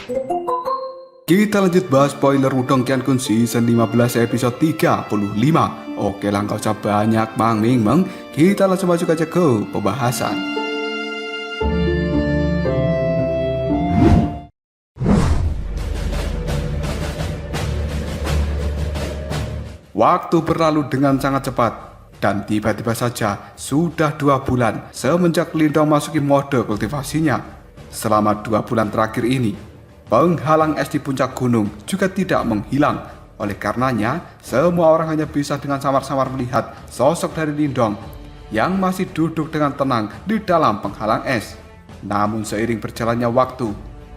Kita lanjut bahas spoiler Wudong Qiankun season 15 episode 35. Oke lah, gak usah banyak Meng. Kita langsung masuk aja ke pembahasan. Waktu berlalu dengan sangat cepat, dan tiba-tiba saja sudah 2 bulan semenjak Lindong masuki mode kultivasinya. Selama 2 bulan terakhir ini, penghalang es di puncak gunung juga tidak menghilang. Oleh karenanya, semua orang hanya bisa dengan samar-samar melihat sosok dari Lindong yang masih duduk dengan tenang di dalam penghalang es. Namun seiring berjalannya waktu,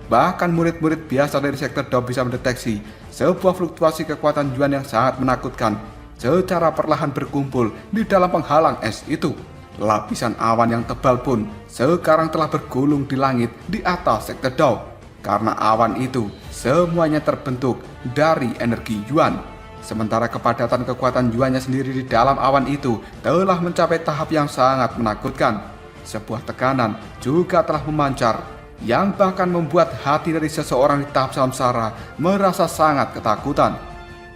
bahkan murid-murid biasa dari sektor Dao bisa mendeteksi sebuah fluktuasi kekuatan Yuan yang sangat menakutkan secara perlahan berkumpul di dalam penghalang es itu. Lapisan awan yang tebal pun sekarang telah bergulung di langit di atas sektor Dao. Karena awan itu semuanya terbentuk dari energi Yuan. Sementara kepadatan kekuatan Yuannya sendiri di dalam awan itu telah mencapai tahap yang sangat menakutkan. Sebuah tekanan juga telah memancar yang bahkan membuat hati dari seseorang di tahap samsara merasa sangat ketakutan.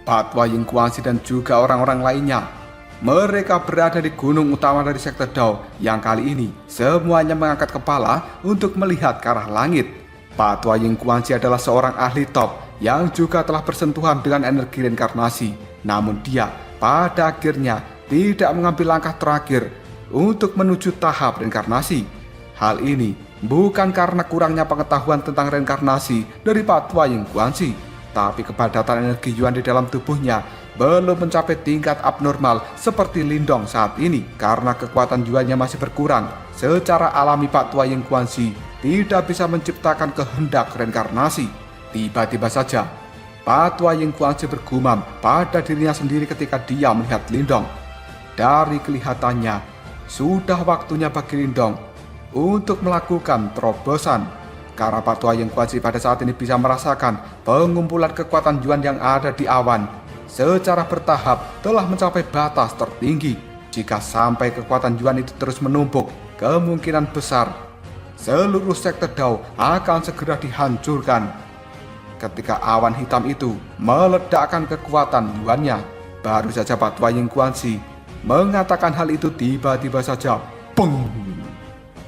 Patwa Yingguangxi dan juga orang-orang lainnya, mereka berada di gunung utama dari sektor Dao yang kali ini semuanya mengangkat kepala untuk melihat ke arah langit. Patwa Yingguangxi adalah seorang ahli top yang juga telah bersentuhan dengan energi reinkarnasi. Namun dia pada akhirnya tidak mengambil langkah terakhir untuk menuju tahap reinkarnasi. Hal ini bukan karena kurangnya pengetahuan tentang reinkarnasi dari Patwa Yingguangxi, tapi kepadatan energi Yuan di dalam tubuhnya belum mencapai tingkat abnormal seperti Lindong saat ini. Karena kekuatan Yuannya masih berkurang, secara alami Patwa Yingguangxi tidak bisa menciptakan kehendak reinkarnasi. Tiba-tiba saja Patwa Yingguangxi bergumam pada dirinya sendiri ketika dia melihat Lindong. Dari kelihatannya, sudah waktunya bagi Lindong untuk melakukan terobosan. Karena Patwa Yingguangxi pada saat ini bisa merasakan pengumpulan kekuatan Yuan yang ada di awan secara bertahap telah mencapai batas tertinggi. Jika sampai kekuatan Yuan itu terus menumpuk, kemungkinan besar seluruh sektor Dao akan segera dihancurkan. Ketika awan hitam itu meledakkan kekuatan Yuannya, baru saja Patwa Yingguangxi mengatakan hal itu, tiba-tiba saja peng!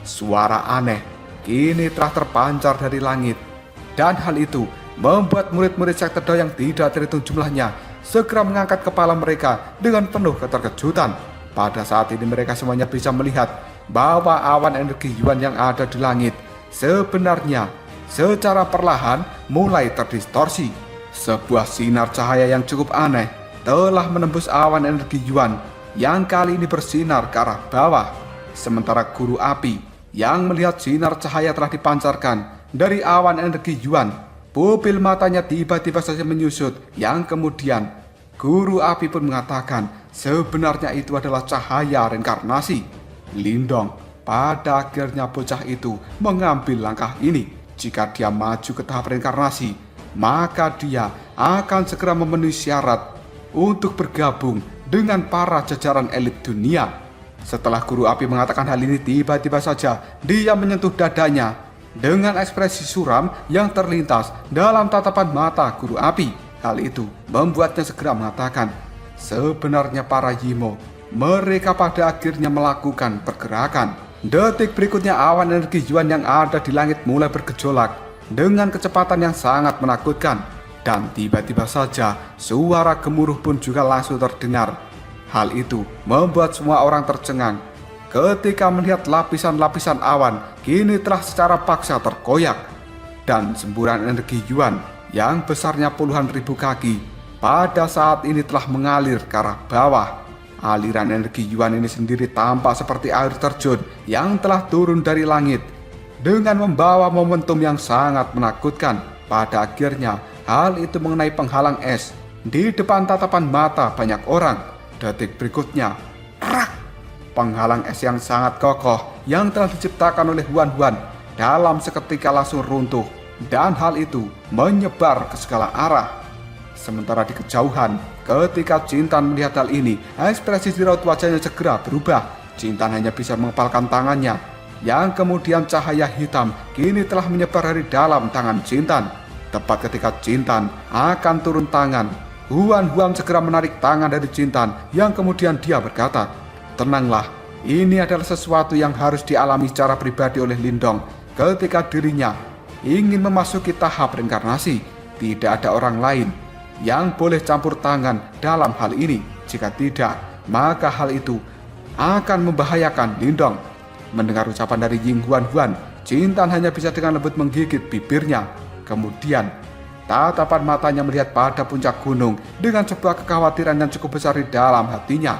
Suara aneh kini telah terpancar dari langit, dan hal itu membuat murid-murid sektor Dao yang tidak terhitung jumlahnya segera mengangkat kepala mereka dengan penuh keterkejutan. Pada saat ini mereka semuanya bisa melihat bahwa awan energi Yuan yang ada di langit sebenarnya secara perlahan mulai terdistorsi. Sebuah sinar cahaya yang cukup aneh telah menembus awan energi Yuan yang kali ini bersinar ke arah bawah. Sementara guru api yang melihat sinar cahaya telah dipancarkan dari awan energi Yuan, pupil matanya tiba-tiba saja menyusut, yang kemudian guru api pun mengatakan sebenarnya itu adalah cahaya reinkarnasi. Lindong pada akhirnya bocah itu mengambil langkah ini. Jika dia maju ke tahap reinkarnasi, maka dia akan segera memenuhi syarat untuk bergabung dengan para jajaran elit dunia. Setelah guru api mengatakan hal ini, tiba-tiba saja dia menyentuh dadanya dengan ekspresi suram yang terlintas dalam tatapan mata guru api. Hal itu membuatnya segera mengatakan, sebenarnya para Yimo, mereka pada akhirnya melakukan pergerakan. Detik berikutnya awan energi Yuan yang ada di langit mulai bergejolak dengan kecepatan yang sangat menakutkan. Dan tiba-tiba saja suara gemuruh pun juga langsung terdengar. Hal itu membuat semua orang tercengang ketika melihat lapisan-lapisan awan kini telah secara paksa terkoyak, dan semburan energi Yuan yang besarnya puluhan ribu kaki pada saat ini telah mengalir ke arah bawah. Aliran energi Yuan ini sendiri tampak seperti air terjun yang telah turun dari langit dengan membawa momentum yang sangat menakutkan. Pada akhirnya hal itu mengenai penghalang es di depan tatapan mata banyak orang. Detik berikutnya, penghalang es yang sangat kokoh yang telah diciptakan oleh Huan dalam seketika langsung runtuh, dan hal itu menyebar ke segala arah. Sementara di kejauhan, ketika Jintan melihat hal ini, ekspresi di raut wajahnya segera berubah. Jintan hanya bisa mengepalkan tangannya, yang kemudian cahaya hitam kini telah menyebar dari dalam tangan Jintan. Tepat ketika Jintan akan turun tangan, Huan segera menarik tangan dari Jintan yang kemudian dia berkata, "Tenanglah, ini adalah sesuatu yang harus dialami secara pribadi oleh Lindong ketika dirinya ingin memasuki tahap reinkarnasi. Tidak ada orang lain yang boleh campur tangan dalam hal ini. Jika tidak, maka hal itu akan membahayakan Lindong." Mendengar ucapan dari Ying Huan, Jintan hanya bisa dengan lembut menggigit bibirnya. Kemudian tatapan matanya melihat pada puncak gunung dengan sebuah kekhawatiran yang cukup besar di dalam hatinya.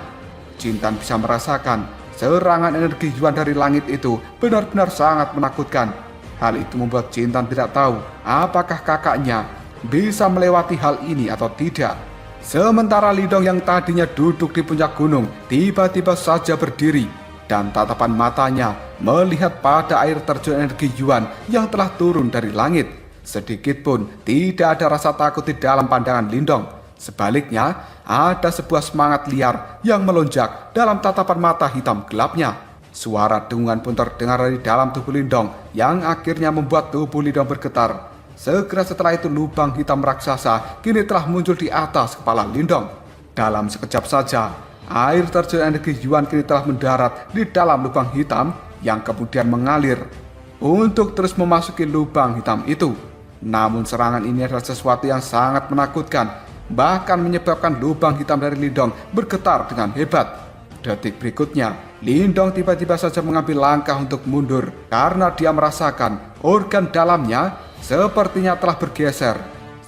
Jintan bisa merasakan serangan energi Yuan dari langit itu benar-benar sangat menakutkan. Hal itu membuat Jintan tidak tahu apakah kakaknya bisa melewati hal ini atau tidak. Sementara Lindong yang tadinya duduk di puncak gunung tiba-tiba saja berdiri dan tatapan matanya melihat pada air terjun energi Yuan yang telah turun dari langit. Sedikit pun tidak ada rasa takut di dalam pandangan Lindong. Sebaliknya, ada sebuah semangat liar yang melonjak dalam tatapan mata hitam gelapnya. Suara dengungan pun terdengar dari dalam tubuh Lindong yang akhirnya membuat tubuh Lindong bergetar. Segera setelah itu lubang hitam raksasa kini telah muncul di atas kepala Lindong. Dalam sekejap saja, air terjun energi Yuan kini telah mendarat di dalam lubang hitam yang kemudian mengalir untuk terus memasuki lubang hitam itu. Namun serangan ini adalah sesuatu yang sangat menakutkan, bahkan menyebabkan lubang hitam dari Lindong bergetar dengan hebat. Detik berikutnya, Lindong tiba-tiba saja mengambil langkah untuk mundur karena dia merasakan organ dalamnya sepertinya telah bergeser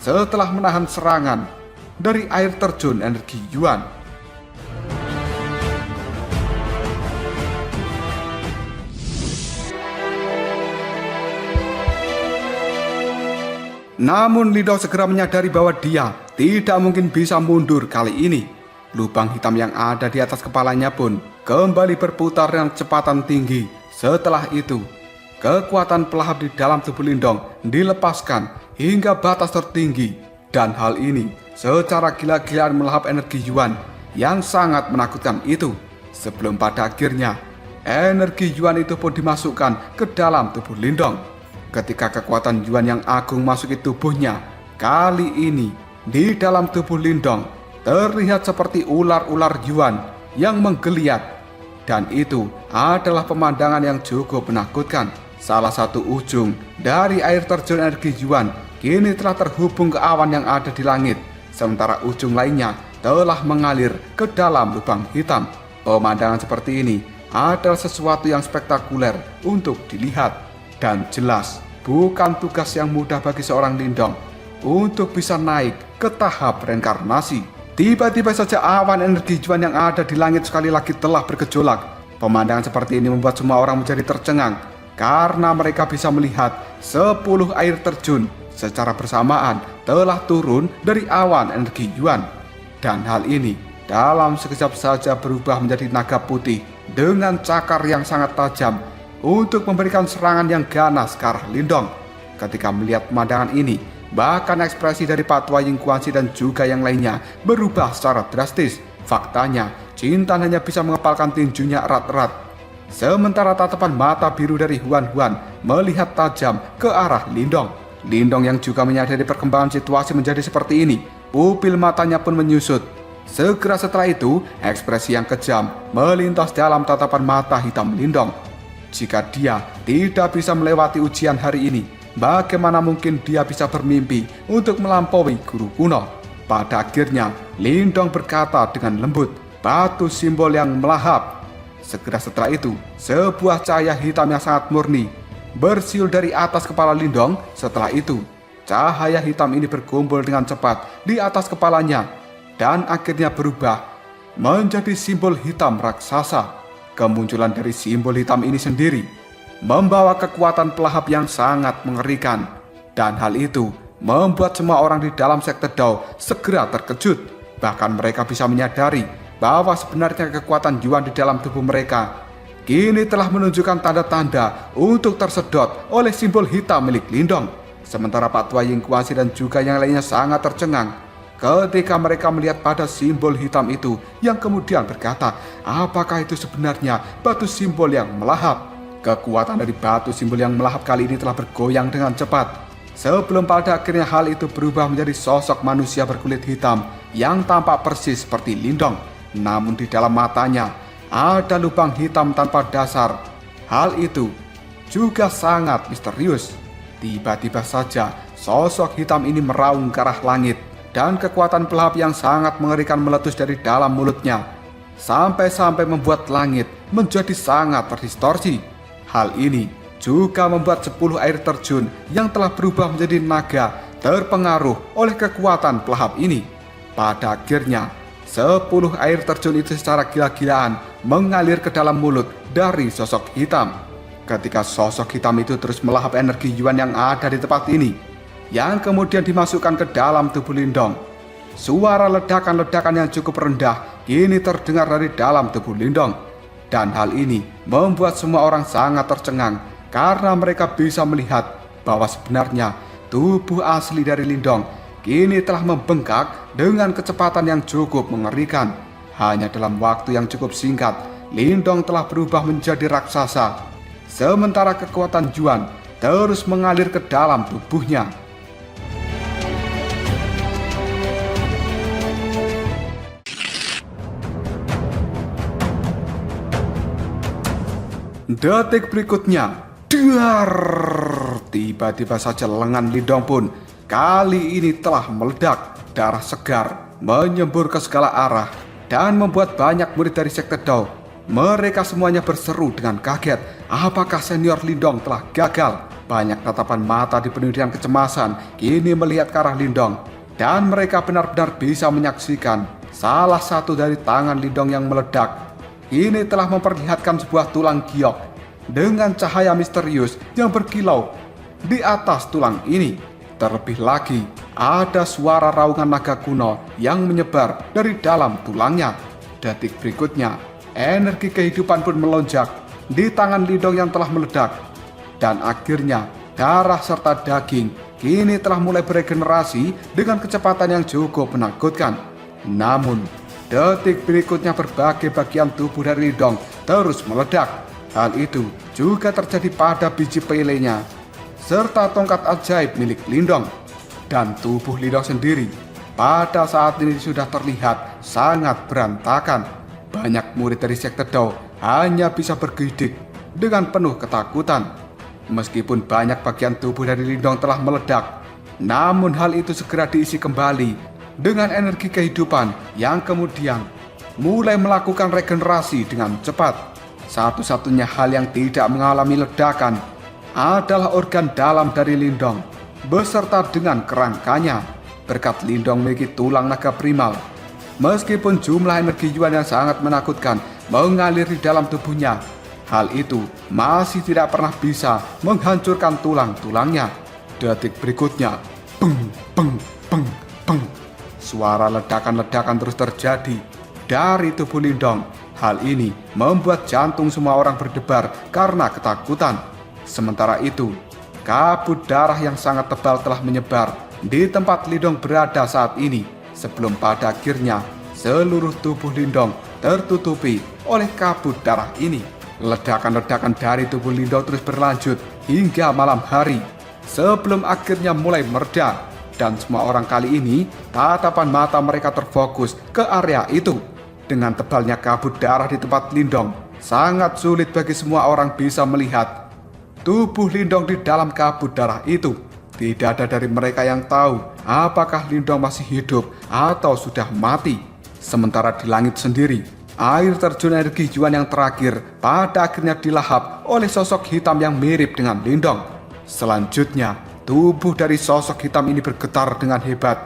setelah menahan serangan dari air terjun energi Yuan. Namun Lindong segera menyadari bahwa dia tidak mungkin bisa mundur kali ini. Lubang hitam yang ada di atas kepalanya pun kembali berputar dengan kecepatan tinggi. Setelah itu, kekuatan pelahap di dalam tubuh Lindong dilepaskan hingga batas tertinggi. Dan hal ini secara gila-gilaan melahap energi Yuan yang sangat menakutkan itu. Sebelum pada akhirnya, energi Yuan itu pun dimasukkan ke dalam tubuh Lindong. Ketika kekuatan Yuan yang agung masuki tubuhnya, kali ini di dalam tubuh Lindong terlihat seperti ular-ular Yuan yang menggeliat. Dan itu adalah pemandangan yang cukup menakutkan. Salah satu ujung dari air terjun energi Yuan kini telah terhubung ke awan yang ada di langit, sementara ujung lainnya telah mengalir ke dalam lubang hitam. Pemandangan seperti ini adalah sesuatu yang spektakuler untuk dilihat. Dan jelas, bukan tugas yang mudah bagi seorang Lindong untuk bisa naik ke tahap reinkarnasi. Tiba-tiba saja awan energi Yuan yang ada di langit sekali lagi telah bergejolak. Pemandangan seperti ini membuat semua orang menjadi tercengang karena mereka bisa melihat 10 air terjun secara bersamaan telah turun dari awan energi Yuan. Dan hal ini dalam sekejap saja berubah menjadi naga putih dengan cakar yang sangat tajam untuk memberikan serangan yang ganas ke arah Lindong. Ketika melihat pemandangan ini, bahkan ekspresi dari Pak Tua Ying Guanxi dan juga yang lainnya berubah secara drastis. Faktanya, Jintan hanya bisa mengepalkan tinjunya erat-erat. Sementara tatapan mata biru dari Huan melihat tajam ke arah Lindong. Lindong yang juga menyadari perkembangan situasi menjadi seperti ini, pupil matanya pun menyusut. Segera setelah itu, ekspresi yang kejam melintas dalam tatapan mata hitam Lindong. Jika dia tidak bisa melewati ujian hari ini, bagaimana mungkin dia bisa bermimpi untuk melampaui guru kuno? Pada akhirnya, Lindong berkata dengan lembut, "Batu simbol yang melahap." Segera setelah itu, sebuah cahaya hitam yang sangat murni bersiul dari atas kepala Lindong. Setelah itu, cahaya hitam ini berkumpul dengan cepat di atas kepalanya dan akhirnya berubah menjadi simbol hitam raksasa. Kemunculan dari simbol hitam ini sendiri membawa kekuatan pelahap yang sangat mengerikan. Dan hal itu membuat semua orang di dalam sekte Dao segera terkejut. Bahkan mereka bisa menyadari bahwa sebenarnya kekuatan Yuan di dalam tubuh mereka kini telah menunjukkan tanda-tanda untuk tersedot oleh simbol hitam milik Lindong. Sementara Pak Tua Ying Guanxi dan juga yang lainnya sangat tercengang ketika mereka melihat pada simbol hitam itu yang kemudian berkata, apakah itu sebenarnya batu simbol yang melahap? Kekuatan dari batu simbol yang melahap kali ini telah bergoyang dengan cepat. Sebelum pada akhirnya hal itu berubah menjadi sosok manusia berkulit hitam yang tampak persis seperti Lindong. Namun di dalam matanya ada lubang hitam tanpa dasar. Hal itu juga sangat misterius. Tiba-tiba saja sosok hitam ini meraung ke arah langit dan kekuatan pelahap yang sangat mengerikan meletus dari dalam mulutnya. Sampai-sampai membuat langit menjadi sangat terdistorsi. Hal ini juga membuat 10 air terjun yang telah berubah menjadi naga terpengaruh oleh kekuatan pelahap ini. Pada akhirnya 10 air terjun itu secara gila-gilaan mengalir ke dalam mulut dari sosok hitam. Ketika sosok hitam itu terus melahap energi Yuan yang ada di tempat ini, yang kemudian dimasukkan ke dalam tubuh Lindong. Suara ledakan-ledakan yang cukup rendah kini terdengar dari dalam tubuh Lindong. Dan hal ini membuat semua orang sangat tercengang karena mereka bisa melihat bahwa sebenarnya tubuh asli dari Lindong kini telah membengkak dengan kecepatan yang cukup mengerikan. Hanya dalam waktu yang cukup singkat, Lindong telah berubah menjadi raksasa. Sementara kekuatan Yuan terus mengalir ke dalam tubuhnya. Detik berikutnya, dar! Tiba-tiba saja lengan Lindong pun kali ini telah meledak. Darah segar menyembur ke segala arah dan membuat banyak murid dari sekte Dao. Mereka semuanya berseru dengan kaget. Apakah senior Lindong telah gagal? Banyak tatapan mata dipenuhi dengan kecemasan kini melihat ke arah Lindong. Dan mereka benar-benar bisa menyaksikan salah satu dari tangan Lindong yang meledak ini telah memperlihatkan sebuah tulang giok dengan cahaya misterius yang berkilau di atas tulang ini. Terlebih lagi, ada suara raungan naga kuno yang menyebar dari dalam tulangnya. Detik berikutnya, energi kehidupan pun melonjak di tangan Lindong yang telah meledak. Dan akhirnya, darah serta daging kini telah mulai beregenerasi dengan kecepatan yang cukup menakutkan. Namun, detik berikutnya berbagai bagian tubuh dari Lindong terus meledak. Hal itu juga terjadi pada biji pelenya serta tongkat ajaib milik Lindong. Dan tubuh Lindong sendiri pada saat ini sudah terlihat sangat berantakan. Banyak murid dari sekte Dao hanya bisa bergidik dengan penuh ketakutan. Meskipun banyak bagian tubuh dari Lindong telah meledak, namun hal itu segera diisi kembali dengan energi kehidupan yang kemudian mulai melakukan regenerasi dengan cepat. Satu-satunya hal yang tidak mengalami ledakan adalah organ dalam dari Lindong beserta dengan kerangkanya. Berkat Lindong memiliki tulang naga primal, meskipun jumlah energi Yuan yang sangat menakutkan mengalir di dalam tubuhnya, hal itu masih tidak pernah bisa menghancurkan tulang-tulangnya. Detik berikutnya, peng, peng, peng, peng. Suara ledakan-ledakan terus terjadi dari tubuh Lindong. Hal ini membuat jantung semua orang berdebar karena ketakutan. Sementara itu, kabut darah yang sangat tebal telah menyebar di tempat Lindong berada saat ini. Sebelum pada akhirnya seluruh tubuh Lindong tertutupi oleh kabut darah ini. Ledakan-ledakan dari tubuh Lindong terus berlanjut hingga malam hari sebelum akhirnya mulai mereda. Dan semua orang kali ini, tatapan mata mereka terfokus ke area itu. Dengan tebalnya kabut darah di tempat Lindong, sangat sulit bagi semua orang bisa melihat tubuh Lindong di dalam kabut darah itu. Tidak ada dari mereka yang tahu apakah Lindong masih hidup atau sudah mati. Sementara di langit sendiri, air terjun energi Yuan yang terakhir pada akhirnya dilahap oleh sosok hitam yang mirip dengan Lindong. Selanjutnya, tubuh dari sosok hitam ini bergetar dengan hebat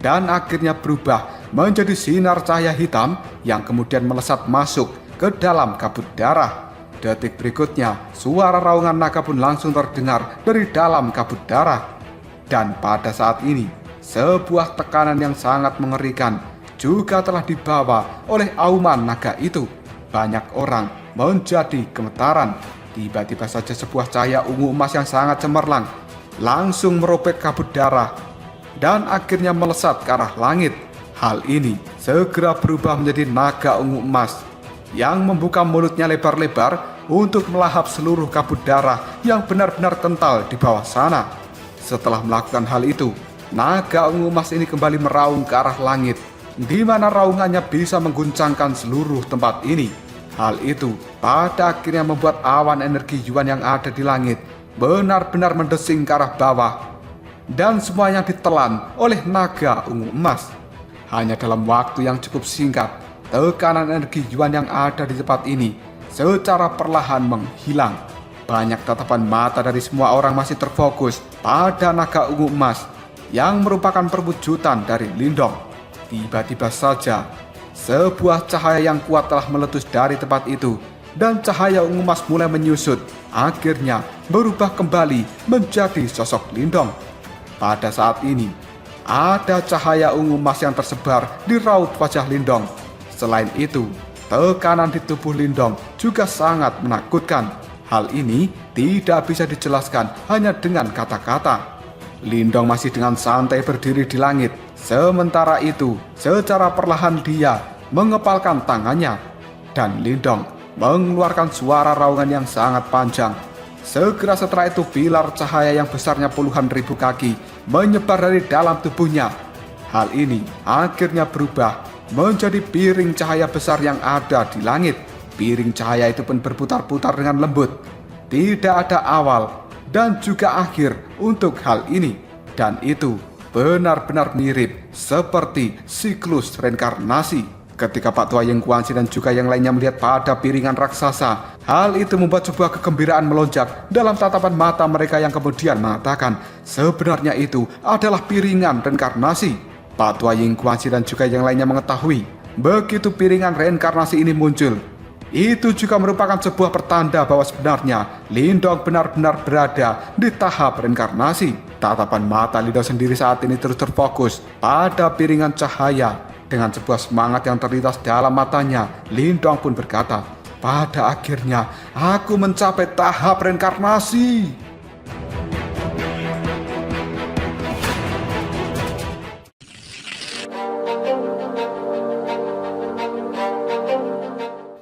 dan akhirnya berubah menjadi sinar cahaya hitam yang kemudian melesat masuk ke dalam kabut darah. Detik berikutnya, suara raungan naga pun langsung terdengar dari dalam kabut darah. Dan pada saat ini, sebuah tekanan yang sangat mengerikan juga telah dibawa oleh auman naga itu. Banyak orang menjadi gemetaran. Tiba-tiba saja sebuah cahaya ungu emas yang sangat cemerlang langsung merobek kabut darah dan akhirnya melesat ke arah langit. Hal ini segera berubah menjadi naga ungu emas yang membuka mulutnya lebar-lebar untuk melahap seluruh kabut darah yang benar-benar kental di bawah sana. Setelah melakukan hal itu, naga ungu emas ini kembali meraung ke arah langit, di mana raungannya bisa mengguncangkan seluruh tempat ini. Hal itu pada akhirnya membuat awan energi Yuan yang ada di langit benar-benar mendesing ke arah bawah, dan semuanya ditelan oleh naga ungu emas. Hanya dalam waktu yang cukup singkat, tekanan energi Yuan yang ada di tempat ini secara perlahan menghilang. Banyak tatapan mata dari semua orang masih terfokus pada naga ungu emas yang merupakan perwujudan dari Lindong. Tiba-tiba saja, sebuah cahaya yang kuat telah meletus dari tempat itu, dan cahaya ungu emas mulai menyusut, akhirnya berubah kembali menjadi sosok Lindong. Pada saat ini, ada cahaya ungu emas yang tersebar di raut wajah Lindong. Selain itu, tekanan di tubuh Lindong juga sangat menakutkan. Hal ini tidak bisa dijelaskan hanya dengan kata-kata. Lindong masih dengan santai berdiri di langit. Sementara itu, secara perlahan dia mengepalkan tangannya, dan Lindong mengeluarkan suara raungan yang sangat panjang. Segera setelah itu, pilar cahaya yang besarnya puluhan ribu kaki menyebar dari dalam tubuhnya. Hal ini akhirnya berubah menjadi piring cahaya besar yang ada di langit. Piring cahaya itu pun berputar-putar dengan lembut. Tidak ada awal dan juga akhir untuk hal ini. Dan itu benar-benar mirip seperti siklus reinkarnasi. Ketika Pak Tua Ying Kuansi dan juga yang lainnya melihat pada piringan raksasa, hal itu membuat sebuah kegembiraan melonjak dalam tatapan mata mereka yang kemudian mengatakan sebenarnya itu adalah piringan reinkarnasi. Pak Tua Ying Kuansi dan juga yang lainnya mengetahui begitu piringan reinkarnasi ini muncul, itu juga merupakan sebuah pertanda bahwa sebenarnya Lindong benar-benar berada di tahap reinkarnasi. Tatapan mata Lindong sendiri saat ini terus terfokus pada piringan cahaya. Dengan sebuah semangat yang terlintas dalam matanya, Lindong pun berkata, pada akhirnya aku mencapai tahap reinkarnasi.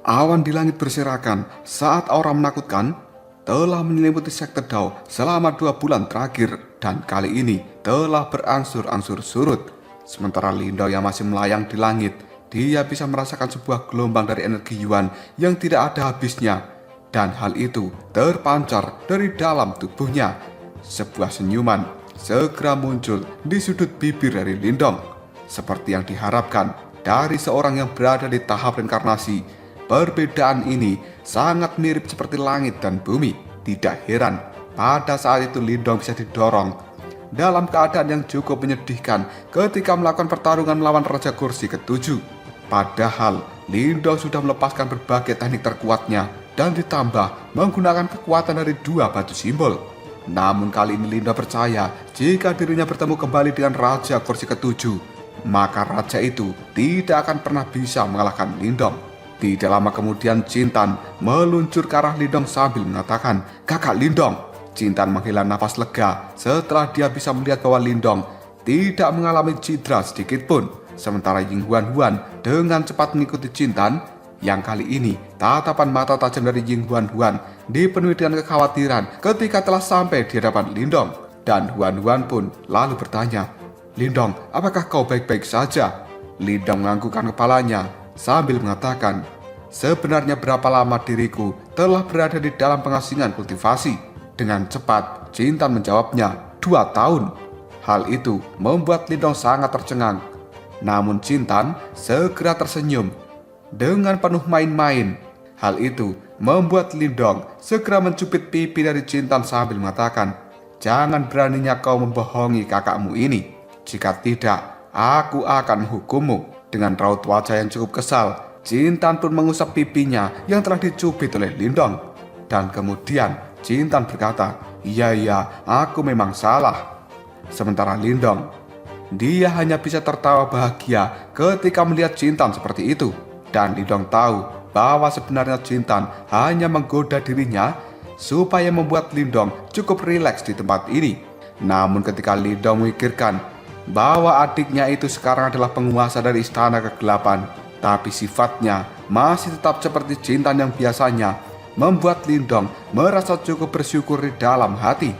Awan di langit berserakan saat aura menakutkan telah menyelimuti sekte Dao selama 2 bulan terakhir, dan kali ini telah berangsur-angsur surut. Sementara Lindong yang masih melayang di langit, dia bisa merasakan sebuah gelombang dari energi Yuan yang tidak ada habisnya, dan hal itu terpancar dari dalam tubuhnya. Sebuah senyuman segera muncul di sudut bibir dari Lindong, seperti yang diharapkan dari seorang yang berada di tahap reinkarnasi. Perbedaan ini sangat mirip seperti langit dan bumi. Tidak heran pada saat itu Lindong bisa didorong dalam keadaan yang cukup menyedihkan ketika melakukan pertarungan melawan Raja Kursi ke-7. Padahal Lindong sudah melepaskan berbagai teknik terkuatnya dan ditambah menggunakan kekuatan dari 2 batu simbol. Namun kali ini Lindong percaya jika dirinya bertemu kembali dengan Raja Kursi ke-7, maka raja itu tidak akan pernah bisa mengalahkan Lindong. Tidak lama kemudian Jintan meluncur ke arah Lindong sambil mengatakan, "Kakak Lindong." Jintan menghela nafas lega setelah dia bisa melihat bahwa Lindong tidak mengalami cedera sedikit pun. Sementara Ying Huan dengan cepat mengikuti Jintan, yang kali ini tatapan mata tajam dari Ying Huan dipenuhi dengan kekhawatiran ketika telah sampai di hadapan Lindong. Dan Huan pun lalu bertanya, "Lindong, apakah kau baik-baik saja?" Lindong menganggukkan kepalanya sambil mengatakan, "Sebenarnya berapa lama diriku telah berada di dalam pengasingan kultivasi?" Dengan cepat Jintan menjawabnya, 2 tahun. Hal itu membuat Lindong sangat tercengang. Namun Jintan segera tersenyum dengan penuh main-main. Hal itu membuat Lindong segera mencubit pipi dari Jintan sambil mengatakan, "Jangan beraninya kau membohongi kakakmu ini. Jika tidak, aku akan menghukummu." Dengan raut wajah yang cukup kesal, Jintan pun mengusap pipinya yang telah dicubit oleh Lindong. Dan kemudian Jintan berkata, Iya, aku memang salah." Sementara Lindong, dia hanya bisa tertawa bahagia ketika melihat Jintan seperti itu. Dan Lindong tahu bahwa sebenarnya Jintan hanya menggoda dirinya supaya membuat Lindong cukup rileks di tempat ini. Namun ketika Lindong memikirkan bahwa adiknya itu sekarang adalah penguasa dari istana kegelapan, tapi sifatnya masih tetap seperti Jintan yang biasanya, membuat Lindong merasa cukup bersyukur di dalam hati.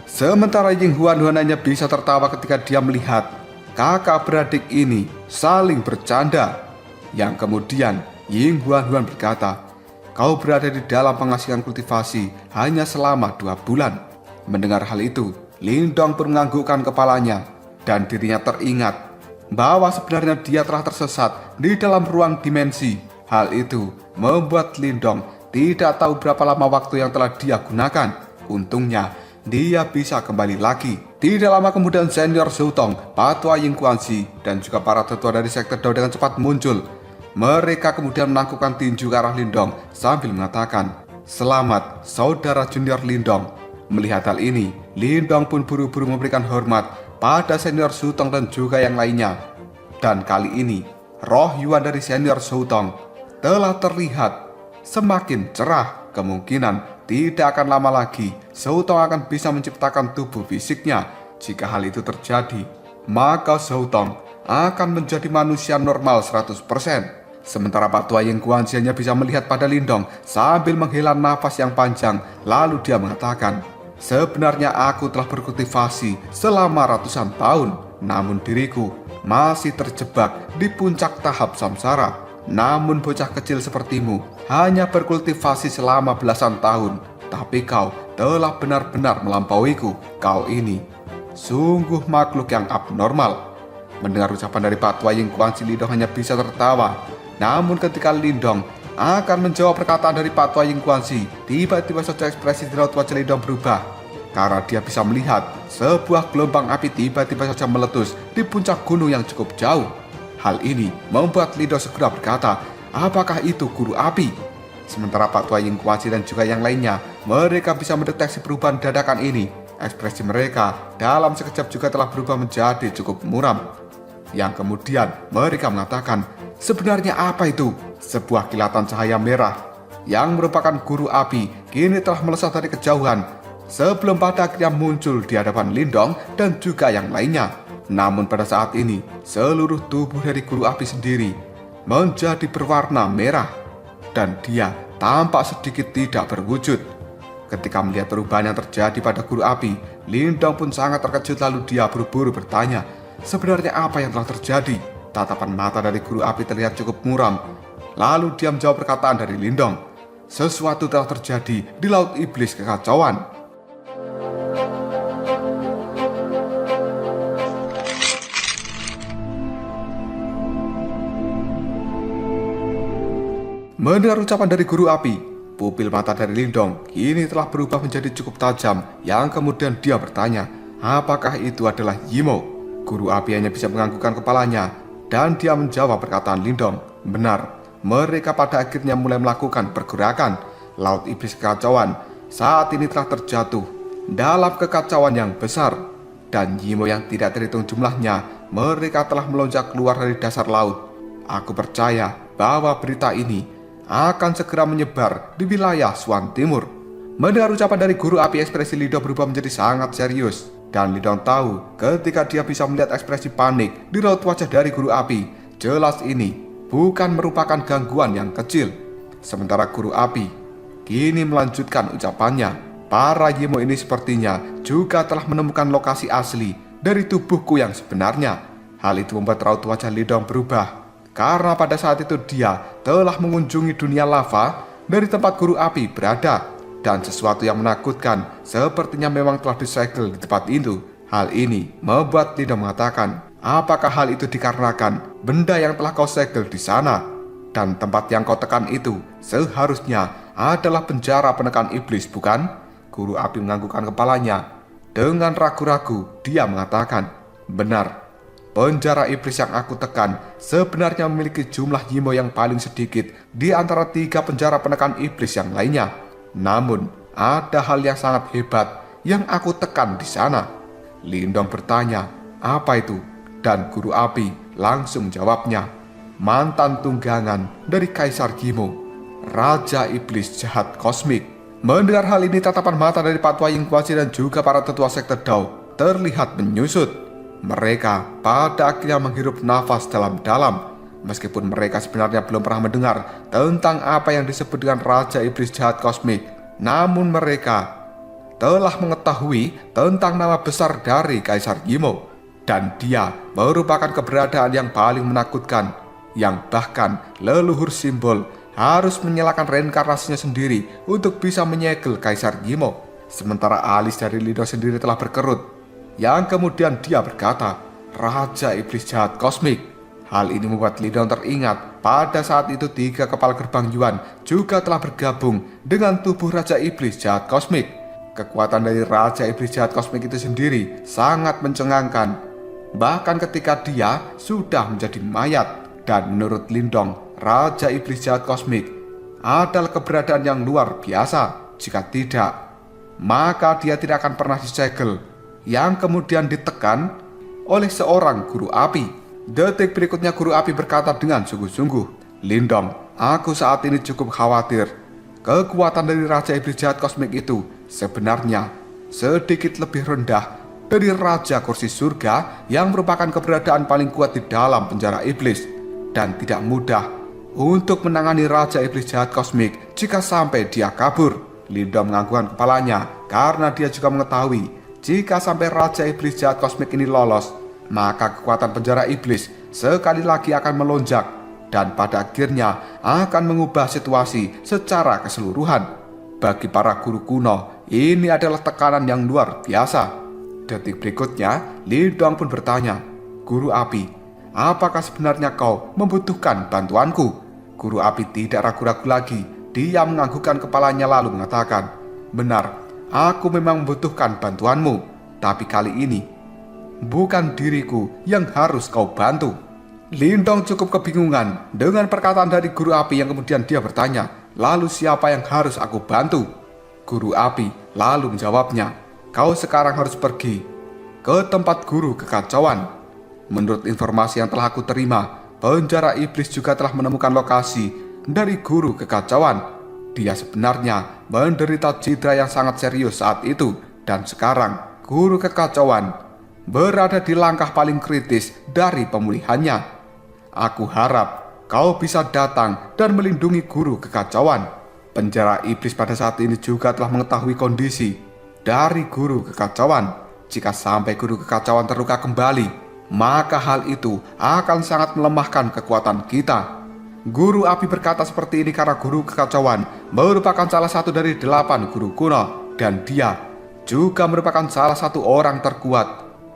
Sementara Ying Huan hanya bisa tertawa ketika dia melihat kakak beradik ini saling bercanda. Yang kemudian Ying Huan berkata, "Kau berada di dalam pengasingan kultivasi hanya selama 2 bulan. Mendengar hal itu, Lindong pun menganggukkan kepalanya dan dirinya teringat bahwa sebenarnya dia telah tersesat di dalam ruang dimensi. Hal itu membuat Lindong tidak tahu berapa lama waktu yang telah dia gunakan. Untungnya, dia bisa kembali lagi. Tidak lama kemudian Senior Zhou-Tong, Patua Ying Guanxi, dan juga para tetua dari sekte Dao dengan cepat muncul. Mereka kemudian menangkupkan tinju ke arah Lindong sambil mengatakan, "Selamat, saudara junior Lindong." Melihat hal ini, Lindong pun buru-buru memberikan hormat pada Senior Zhou-Tong dan juga yang lainnya. Dan kali ini, roh Yuan dari Senior Zhou-Tong telah terlihat semakin cerah. Kemungkinan tidak akan lama lagi Zhou-Tong akan bisa menciptakan tubuh fisiknya. Jika hal itu terjadi, maka Zhou-Tong akan menjadi manusia normal 100%. Sementara Patua Ying Guanxi hanya bisa melihat pada Lindong sambil menghela nafas yang panjang. Lalu dia mengatakan, "Sebenarnya aku telah berkultivasi selama ratusan tahun, namun diriku masih terjebak di puncak tahap samsara. Namun bocah kecil sepertimu hanya berkultivasi selama belasan tahun, tapi kau telah benar-benar melampauiku. Kau ini sungguh makhluk yang abnormal." Mendengar ucapan dari Patua Ying Guanxi, Lindong hanya bisa tertawa. Namun ketika Lindong akan menjawab perkataan dari Patua Ying Guanxi, tiba-tiba saja ekspresi di raut wajah Lindong berubah. Karena dia bisa melihat sebuah gelombang api tiba-tiba saja meletus di puncak gunung yang cukup jauh. Hal ini membuat Lindong segera berkata, "Apakah itu guru api?" Sementara Patua Ying Guanxi dan juga yang lainnya, mereka bisa mendeteksi perubahan dadakan ini. Ekspresi mereka dalam sekejap juga telah berubah menjadi cukup muram. Yang kemudian mereka mengatakan, "Sebenarnya apa itu?" Sebuah kilatan cahaya merah yang merupakan guru api kini telah melesat dari kejauhan sebelum pada akhirnya muncul di hadapan Lindong dan juga yang lainnya. Namun pada saat ini seluruh tubuh dari guru api sendiri menjadi berwarna merah dan dia tampak sedikit tidak berwujud. Ketika melihat perubahan yang terjadi pada guru api, Lindong pun sangat terkejut. Lalu dia buru-buru bertanya, "Sebenarnya apa yang telah terjadi?" Tatapan mata dari guru api terlihat cukup muram. Lalu dia menjawab perkataan dari Lindong, "Sesuatu telah terjadi di Laut Iblis Kekacauan." Mendengar ucapan dari guru api, pupil mata dari Lindong kini telah berubah menjadi cukup tajam. Yang kemudian dia bertanya, "Apakah itu adalah Yimo?" Guru api hanya bisa menganggukkan kepalanya dan dia menjawab perkataan Lindong, "Benar, mereka pada akhirnya mulai melakukan pergerakan. Laut Iblis Kekacauan saat ini telah terjatuh dalam kekacauan yang besar. Dan Yimo yang tidak terhitung jumlahnya, mereka telah melonjak keluar dari dasar laut. Aku percaya bahwa berita ini akan segera menyebar di wilayah Swan Timur." Mendengar ucapan dari guru api, ekspresi Lindong berubah menjadi sangat serius. Dan Lindong tahu ketika dia bisa melihat ekspresi panik di raut wajah dari guru api, jelas ini bukan merupakan gangguan yang kecil. Sementara guru api kini melanjutkan ucapannya, "Para Yimo ini sepertinya juga telah menemukan lokasi asli dari tubuhku yang sebenarnya." Hal itu membuat raut wajah Lindong berubah. Karena pada saat itu dia telah mengunjungi dunia lava dari tempat guru api berada. Dan sesuatu yang menakutkan sepertinya memang telah disegel di tempat itu. Hal ini membuat Lindong mengatakan, "Apakah hal itu dikarenakan benda yang telah kau segel di sana? Dan tempat yang kau tekan itu seharusnya adalah penjara penekan iblis, bukan?" Guru api menganggukkan kepalanya. Dengan ragu-ragu dia mengatakan, "Benar. Penjara iblis yang aku tekan sebenarnya memiliki jumlah Yimo yang paling sedikit di antara 3 penjara penekan iblis yang lainnya. Namun, ada hal yang sangat hebat yang aku tekan di sana." Lindong bertanya, "Apa itu?" Dan guru api langsung menjawabnya, "Mantan tunggangan dari Kaisar Yimo, Raja Iblis Jahat Kosmik." Mendengar hal ini, tatapan mata dari Patua Ying Guanxi dan juga para tetua sekte Dao terlihat menyusut. Mereka pada akhirnya menghirup nafas dalam-dalam. Meskipun mereka sebenarnya belum pernah mendengar tentang apa yang disebut dengan Raja Iblis Jahat Kosmik, namun mereka telah mengetahui tentang nama besar dari Kaisar Yimo, dan dia merupakan keberadaan yang paling menakutkan, yang bahkan leluhur simbol harus menyalakan reinkarnasinya sendiri untuk bisa menyegel Kaisar Yimo. Sementara alis dari Lindong sendiri telah berkerut, yang kemudian dia berkata, Raja Iblis Jahat Kosmik. Hal ini membuat Lindong teringat pada saat itu 3 kepala gerbang Yuan juga telah bergabung dengan tubuh Raja Iblis Jahat Kosmik. Kekuatan dari Raja Iblis Jahat Kosmik itu sendiri sangat mencengangkan, bahkan ketika dia sudah menjadi mayat. Dan menurut Lindong, Raja Iblis Jahat Kosmik adalah keberadaan yang luar biasa. Jika tidak, maka dia tidak akan pernah disegel, yang kemudian ditekan oleh seorang guru api. Detik berikutnya guru api berkata dengan sungguh-sungguh, Lindong, aku saat ini cukup khawatir. Kekuatan dari Raja Iblis Jahat Kosmik itu sebenarnya sedikit lebih rendah dari Raja Kursi Surga yang merupakan keberadaan paling kuat di dalam penjara iblis, dan tidak mudah untuk menangani Raja Iblis Jahat Kosmik jika sampai dia kabur. Lindong menganggukkan kepalanya karena dia juga mengetahui jika sampai Raja Iblis Jahat Kosmik ini lolos, maka kekuatan penjara iblis sekali lagi akan melonjak dan pada akhirnya akan mengubah situasi secara keseluruhan. Bagi para guru kuno, ini adalah tekanan yang luar biasa. Detik berikutnya, Lindong pun bertanya, Guru Api, apakah sebenarnya kau membutuhkan bantuanku? Guru Api tidak ragu-ragu lagi. Dia menganggukkan kepalanya lalu mengatakan, Benar, aku memang membutuhkan bantuanmu. Tapi kali ini, bukan diriku yang harus kau bantu. Lindong cukup kebingungan dengan perkataan dari Guru Api yang kemudian dia bertanya, Lalu siapa yang harus aku bantu? Guru Api lalu menjawabnya, Kau sekarang harus pergi ke tempat guru kekacauan. Menurut informasi yang telah aku terima, penjara iblis juga telah menemukan lokasi dari guru kekacauan. Dia sebenarnya menderita cedera yang sangat serius saat itu, dan sekarang guru kekacauan berada di langkah paling kritis dari pemulihannya. Aku harap kau bisa datang dan melindungi guru kekacauan. Penjara iblis pada saat ini juga telah mengetahui kondisi dari guru kekacauan. Jika sampai guru kekacauan terluka kembali, maka hal itu akan sangat melemahkan kekuatan kita. Guru Api berkata seperti ini karena guru kekacauan merupakan salah satu dari 8 guru kuno, dan dia juga merupakan salah satu orang terkuat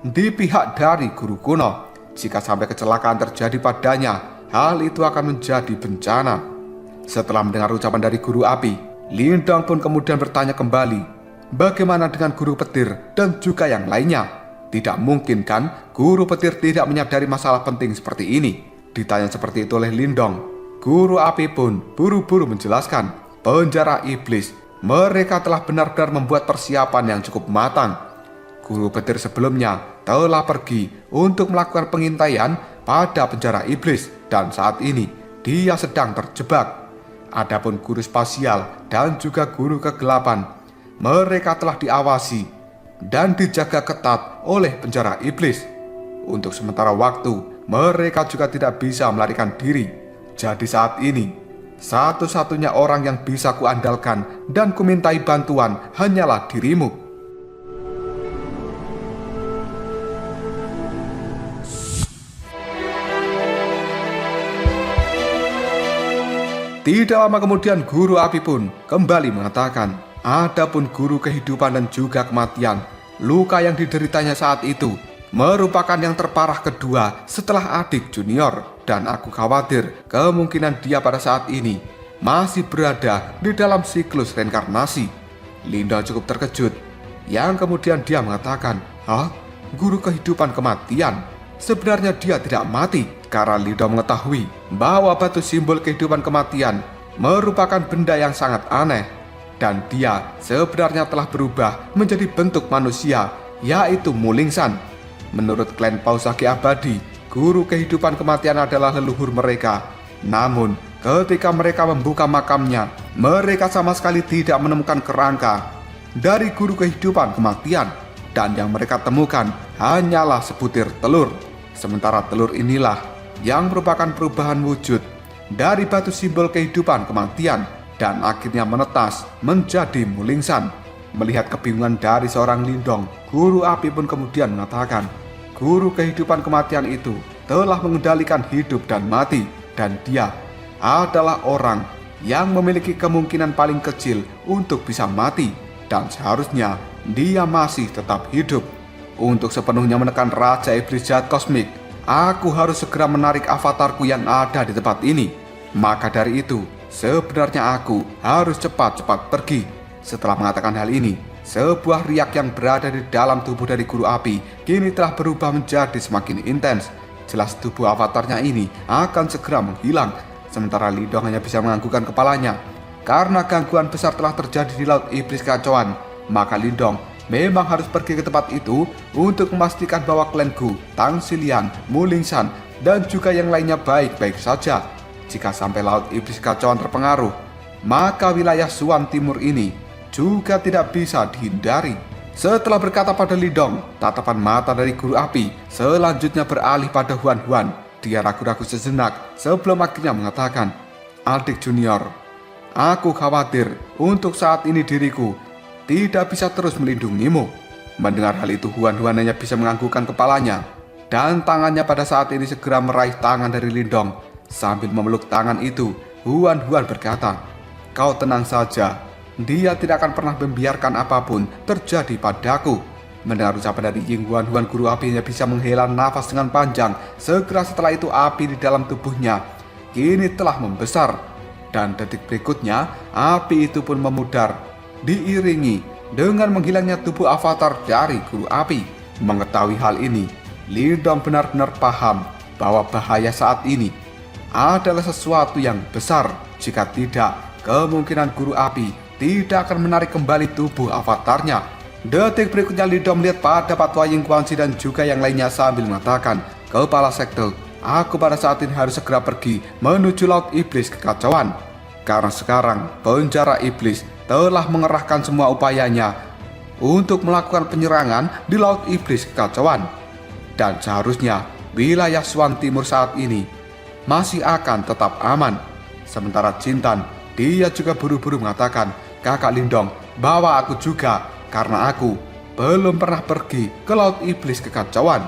di pihak dari guru kuno. Jika sampai kecelakaan terjadi padanya, hal itu akan menjadi bencana. Setelah mendengar ucapan dari guru Api, Lindong pun kemudian bertanya kembali, bagaimana dengan guru petir dan juga yang lainnya? Tidak mungkin kan guru petir tidak menyadari masalah penting seperti ini? Ditanya seperti itu oleh Lindong, guru Api pun buru-buru menjelaskan, penjara iblis, mereka telah benar-benar membuat persiapan yang cukup matang. Guru petir sebelumnya telah pergi untuk melakukan pengintaian pada penjara iblis, dan saat ini dia sedang terjebak. Adapun guru spasial dan juga guru kegelapan, mereka telah diawasi dan dijaga ketat oleh penjara iblis. Untuk sementara waktu, mereka juga tidak bisa melarikan diri. Jadi saat ini, satu-satunya orang yang bisa kuandalkan dan kumintai bantuan hanyalah dirimu. Tidak lama kemudian guru Api pun kembali mengatakan, adapun guru kehidupan dan juga kematian, luka yang dideritanya saat itu merupakan yang terparah kedua setelah adik junior, dan aku khawatir kemungkinan dia pada saat ini masih berada di dalam siklus reinkarnasi. Lindong cukup terkejut, yang kemudian dia mengatakan, Hah? Guru kehidupan kematian? Sebenarnya dia tidak mati, karena Lindong mengetahui bahwa batu simbol kehidupan kematian merupakan benda yang sangat aneh, dan dia sebenarnya telah berubah menjadi bentuk manusia, yaitu Mulingsan. Menurut klan Pausagi Abadi, guru kehidupan kematian adalah leluhur mereka. Namun, ketika mereka membuka makamnya, mereka sama sekali tidak menemukan kerangka dari guru kehidupan kematian, dan yang mereka temukan hanyalah sebutir telur. Sementara telur inilah yang merupakan perubahan wujud dari batu simbol kehidupan kematian dan akhirnya menetas menjadi Mulingsan. Melihat kebingungan dari seorang Lindong, guru api pun kemudian mengatakan, guru kehidupan kematian itu telah mengendalikan hidup dan mati, dan dia adalah orang yang memiliki kemungkinan paling kecil untuk bisa mati, dan seharusnya dia masih tetap hidup. Untuk sepenuhnya menekan Raja Iblis Jahat Kosmik, aku harus segera menarik avatarku yang ada di tempat ini. Maka dari itu, sebenarnya aku harus cepat-cepat pergi. Setelah mengatakan hal ini, sebuah riak yang berada di dalam tubuh dari guru api kini telah berubah menjadi semakin intens. Jelas tubuh avatarnya ini akan segera menghilang, sementara Lindong hanya bisa menganggukkan kepalanya. Karena gangguan besar telah terjadi di Laut Iblis Kekacauan, maka Lindong memang harus pergi ke tempat itu untuk memastikan bahwa klan Gu, Tang Xilian, Mulingsan, dan juga yang lainnya baik-baik saja. Jika sampai Laut Iblis Kekacauan terpengaruh, maka wilayah Suan Timur ini juga tidak bisa dihindari. Setelah berkata pada Lindong, tatapan mata dari guru api selanjutnya beralih pada Huan Huan. Dia ragu-ragu sejenak sebelum akhirnya mengatakan, adik junior, aku khawatir untuk saat ini diriku tidak bisa terus melindungimu. Mendengar hal itu, Huan Huan hanya bisa menganggukkan kepalanya, dan tangannya pada saat ini segera meraih tangan dari Lindong. Sambil memeluk tangan itu, Huan Huan berkata, kau tenang saja, dia tidak akan pernah membiarkan apapun terjadi padaku. Mendengar ucapan dari Ying Huan Huan, guru api hanya bisa menghela nafas dengan panjang. Segera setelah itu api di dalam tubuhnya kini telah membesar, dan detik berikutnya api itu pun memudar, diiringi dengan menghilangnya tubuh avatar dari guru api. Mengetahui hal ini, Lindong benar-benar paham bahwa bahaya saat ini adalah sesuatu yang besar. Jika tidak, kemungkinan guru api tidak akan menarik kembali tubuh avatarnya. Detik berikutnya Lindong melihat pada Patwa Ying Guanxi dan juga yang lainnya sambil mengatakan, kepala sekte, aku pada saat ini harus segera pergi menuju Laut Iblis Kekacauan. Karena sekarang penjara iblis telah mengerahkan semua upayanya untuk melakukan penyerangan di Laut Iblis Kekacauan. Dan seharusnya wilayah Suan Timur saat ini masih akan tetap aman. Sementara Jintan, dia juga buru-buru mengatakan, kakak Lindong, bawa aku juga, karena aku belum pernah pergi ke Laut Iblis Kekacauan.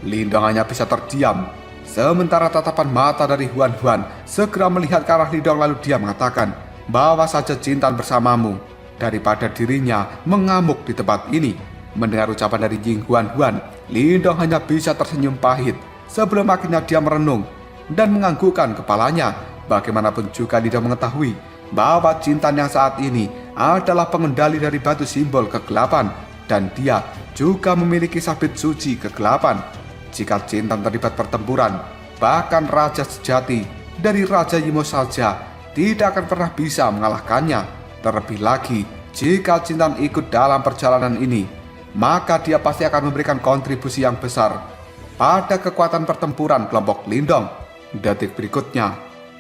Lindong hanya bisa terdiam, sementara tatapan mata dari Huan Huan segera melihat ke arah Lindong, lalu dia mengatakan, bawa saja Jintan bersamamu, daripada dirinya mengamuk di tempat ini. Mendengar ucapan dari Ying Huan Huan, Lindong hanya bisa tersenyum pahit sebelum akhirnya dia merenung dan menganggukkan kepalanya. Bagaimanapun juga Lindong mengetahui bahwa Jintan yang saat ini adalah pengendali dari batu simbol kegelapan, dan dia juga memiliki sabit suci kegelapan. Jika Jintan terlibat pertempuran, bahkan raja sejati dari Raja Yimo saja tidak akan pernah bisa mengalahkannya. Terlebih lagi, jika Jintan ikut dalam perjalanan ini, maka dia pasti akan memberikan kontribusi yang besar pada kekuatan pertempuran kelompok Lindong. Detik berikutnya,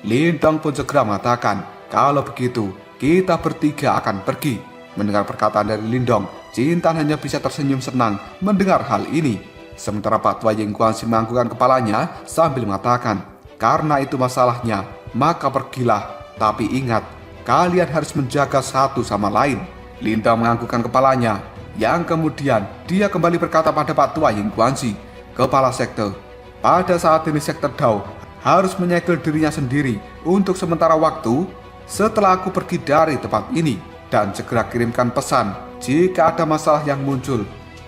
Lindong pun segera mengatakan, kalau begitu kita bertiga akan pergi. Mendengar perkataan dari Lindong, Jintan hanya bisa tersenyum senang mendengar hal ini. Sementara Patwa Ying Guanxi menganggukkan kepalanya sambil mengatakan, karena itu masalahnya, maka pergilah. Tapi ingat, kalian harus menjaga satu sama lain. Lindong menganggukkan kepalanya, yang kemudian dia kembali berkata pada Patwa Ying Guanxi, kepala sekte, pada saat ini sekte Dao harus menyegel dirinya sendiri untuk sementara waktu setelah aku pergi dari tempat ini, dan segera kirimkan pesan jika ada masalah yang muncul.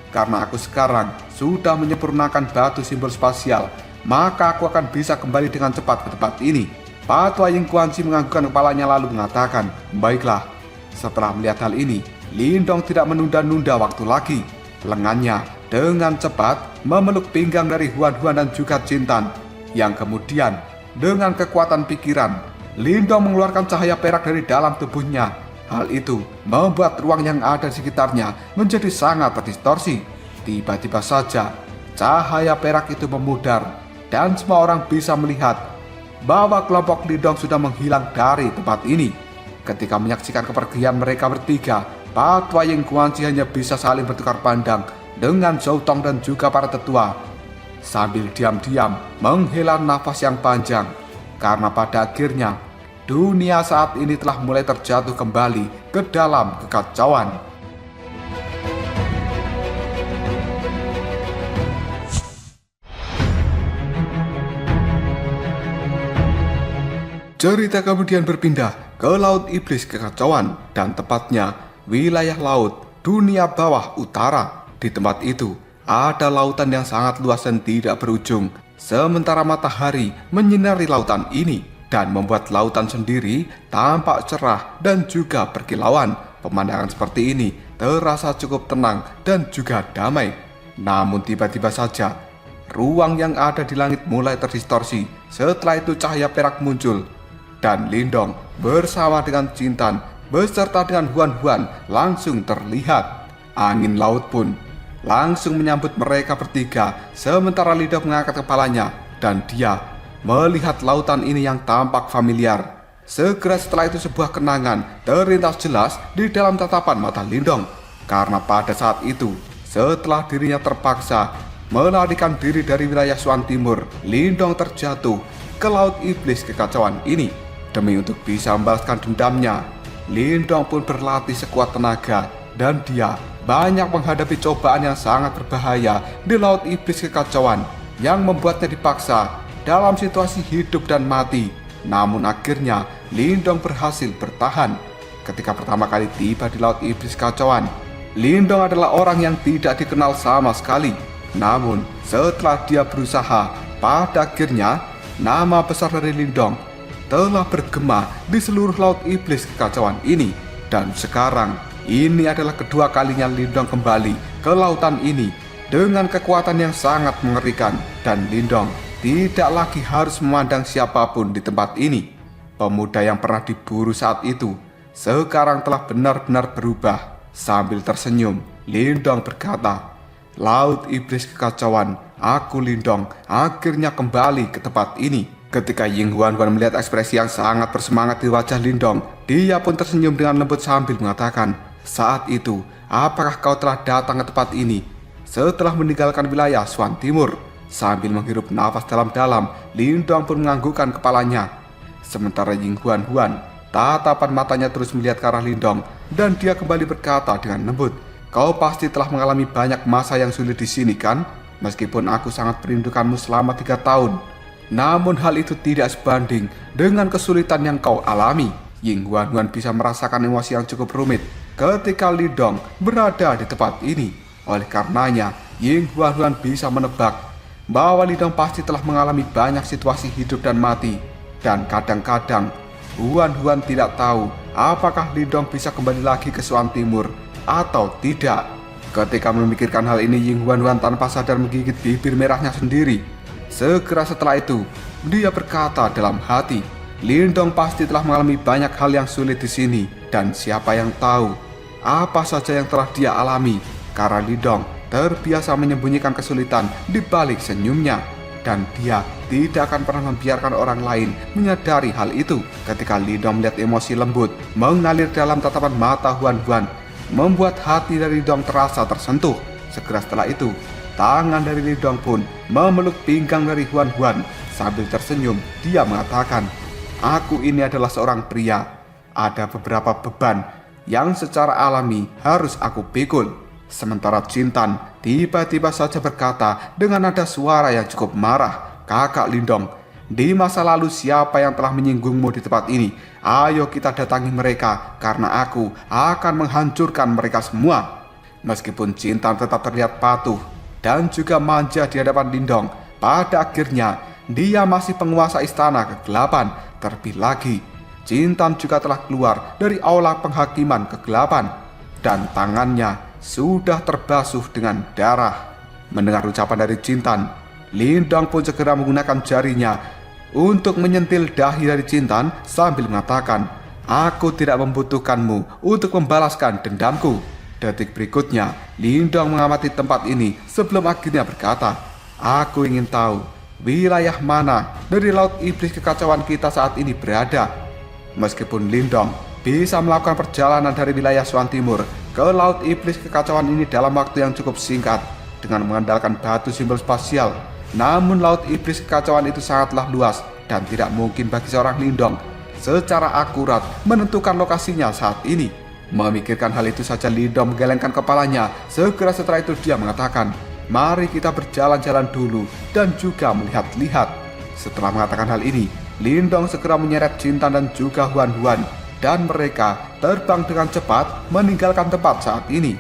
Karena aku sekarang sudah menyempurnakan batu simbol spasial, maka aku akan bisa kembali dengan cepat ke tempat ini. Patwa Ying Guanxi menganggukkan kepalanya lalu mengatakan, baiklah. Setelah melihat hal ini, Lindong tidak menunda-nunda waktu lagi. Lengannya dengan cepat memeluk pinggang dari Huan Huan dan juga Jintan, yang kemudian dengan kekuatan pikiran, Lindong mengeluarkan cahaya perak dari dalam tubuhnya. Hal itu membuat ruang yang ada di sekitarnya menjadi sangat terdistorsi. Tiba-tiba saja cahaya perak itu memudar, dan semua orang bisa melihat bahwa kelompok Lindong sudah menghilang dari tempat ini. Ketika menyaksikan kepergian mereka bertiga, Patwa Ying Guanxi hanya bisa saling bertukar pandang dengan Zhou Tong dan juga para tetua, sambil diam-diam menghela nafas yang panjang. Karena pada akhirnya dunia saat ini telah mulai terjatuh kembali ke dalam kekacauan. Cerita kemudian berpindah ke Laut Iblis Kekacauan dan tepatnya wilayah laut dunia bawah utara. Di tempat itu ada lautan yang sangat luas dan tidak berujung. Sementara matahari menyinari lautan ini dan membuat lautan sendiri tampak cerah dan juga berkilauan. Pemandangan seperti ini terasa cukup tenang dan juga damai. Namun tiba-tiba saja ruang yang ada di langit mulai terdistorsi. Setelah itu cahaya perak muncul dan Lindong bersama dengan Cintan beserta dengan Huan-Huan langsung terlihat. Angin laut pun langsung menyambut mereka bertiga, sementara Lindong mengangkat kepalanya dan dia melihat lautan ini yang tampak familiar. Segera setelah itu sebuah kenangan terlintas jelas di dalam tatapan mata Lindong, karena pada saat itu setelah dirinya terpaksa melarikan diri dari wilayah Swan Timur, Lindong terjatuh ke Laut Iblis Kekacauan ini. Demi untuk bisa membalaskan dendamnya, Lindong pun berlatih sekuat tenaga dan dia banyak menghadapi cobaan yang sangat berbahaya di Laut Iblis Kekacauan yang membuatnya dipaksa dalam situasi hidup dan mati. Namun akhirnya Lindong berhasil bertahan. Ketika pertama kali tiba di Laut Iblis Kekacauan, Lindong adalah orang yang tidak dikenal sama sekali. Namun setelah dia berusaha, pada akhirnya nama besar dari Lindong telah bergema di seluruh Laut Iblis Kekacauan ini. Dan sekarang ini adalah kedua kalinya Lindong kembali ke lautan ini dengan kekuatan yang sangat mengerikan. Dan Lindong tidak lagi harus memandang siapapun di tempat ini. Pemuda yang pernah diburu saat itu sekarang telah benar-benar berubah. Sambil tersenyum, Lindong berkata, "Laut Iblis Kekacauan, aku Lindong akhirnya kembali ke tempat ini." Ketika Ying Huan-Huan melihat ekspresi yang sangat bersemangat di wajah Lindong, dia pun tersenyum dengan lembut sambil mengatakan, "Saat itu, apakah kau telah datang ke tempat ini setelah meninggalkan wilayah Swan Timur?" Sambil menghirup nafas dalam-dalam, Lindong pun menganggukkan kepalanya. Sementara Ying Huan-Huan, tatapan matanya terus melihat ke arah Lindong dan dia kembali berkata dengan lembut, "Kau pasti telah mengalami banyak masa yang sulit di sini kan? Meskipun aku sangat merindukanmu selama 3 tahun. Namun hal itu tidak sebanding dengan kesulitan yang kau alami." Ying Huan-Huan bisa merasakan emosi yang cukup rumit ketika Lindong berada di tempat ini. Oleh karenanya, Ying Huan-Huan bisa menebak bahwa Lindong pasti telah mengalami banyak situasi hidup dan mati. Dan kadang-kadang, Huan-Huan tidak tahu apakah Lindong bisa kembali lagi ke Swan Timur atau tidak. Ketika memikirkan hal ini, Ying Huan-Huan tanpa sadar menggigit bibir merahnya sendiri. Segera setelah itu, dia berkata dalam hati, "Lindong pasti telah mengalami banyak hal yang sulit di sini, dan siapa yang tahu apa saja yang telah dia alami, karena Lindong terbiasa menyembunyikan kesulitan di balik senyumnya, dan dia tidak akan pernah membiarkan orang lain menyadari hal itu." Ketika Lindong melihat emosi lembut mengalir dalam tatapan mata Huan-Huan, membuat hati dari Lindong terasa tersentuh. Segera setelah itu, tangan dari Lindong pun memeluk pinggang dari Huan-Huan. Sambil tersenyum, dia mengatakan, "Aku ini adalah seorang pria. Ada beberapa beban yang secara alami harus aku pikul." Sementara Cintan tiba-tiba saja berkata dengan nada suara yang cukup marah, "Kakak Lindong, di masa lalu siapa yang telah menyinggungmu di tempat ini? Ayo kita datangi mereka, karena aku akan menghancurkan mereka semua." Meskipun Cintan tetap terlihat patuh dan juga manja di hadapan Lindong, pada akhirnya dia masih penguasa istana kegelapan. Terlebih lagi, Cintan juga telah keluar dari aula penghakiman kegelapan dan tangannya sudah terbasuh dengan darah. Mendengar ucapan dari Cintan, Lindong pun segera menggunakan jarinya untuk menyentil dahi dari Cintan sambil mengatakan, "Aku tidak membutuhkanmu untuk membalaskan dendamku." Detik berikutnya, Lindong mengamati tempat ini sebelum akhirnya berkata, "Aku ingin tahu wilayah mana dari Laut Iblis Kekacauan kita saat ini berada." Meskipun Lindong bisa melakukan perjalanan dari wilayah Swan Timur ke Laut Iblis Kekacauan ini dalam waktu yang cukup singkat dengan mengandalkan batu simbol spasial, namun Laut Iblis Kekacauan itu sangatlah luas dan tidak mungkin bagi seorang Lindong secara akurat menentukan lokasinya saat ini. Memikirkan hal itu saja, Lindong menggelengkan kepalanya. Segera setelah itu dia mengatakan, "Mari kita berjalan-jalan dulu dan juga melihat-lihat." Setelah mengatakan hal ini, Lindong segera menyeret Jintan dan juga Huan Huan, dan mereka terbang dengan cepat meninggalkan tempat saat ini.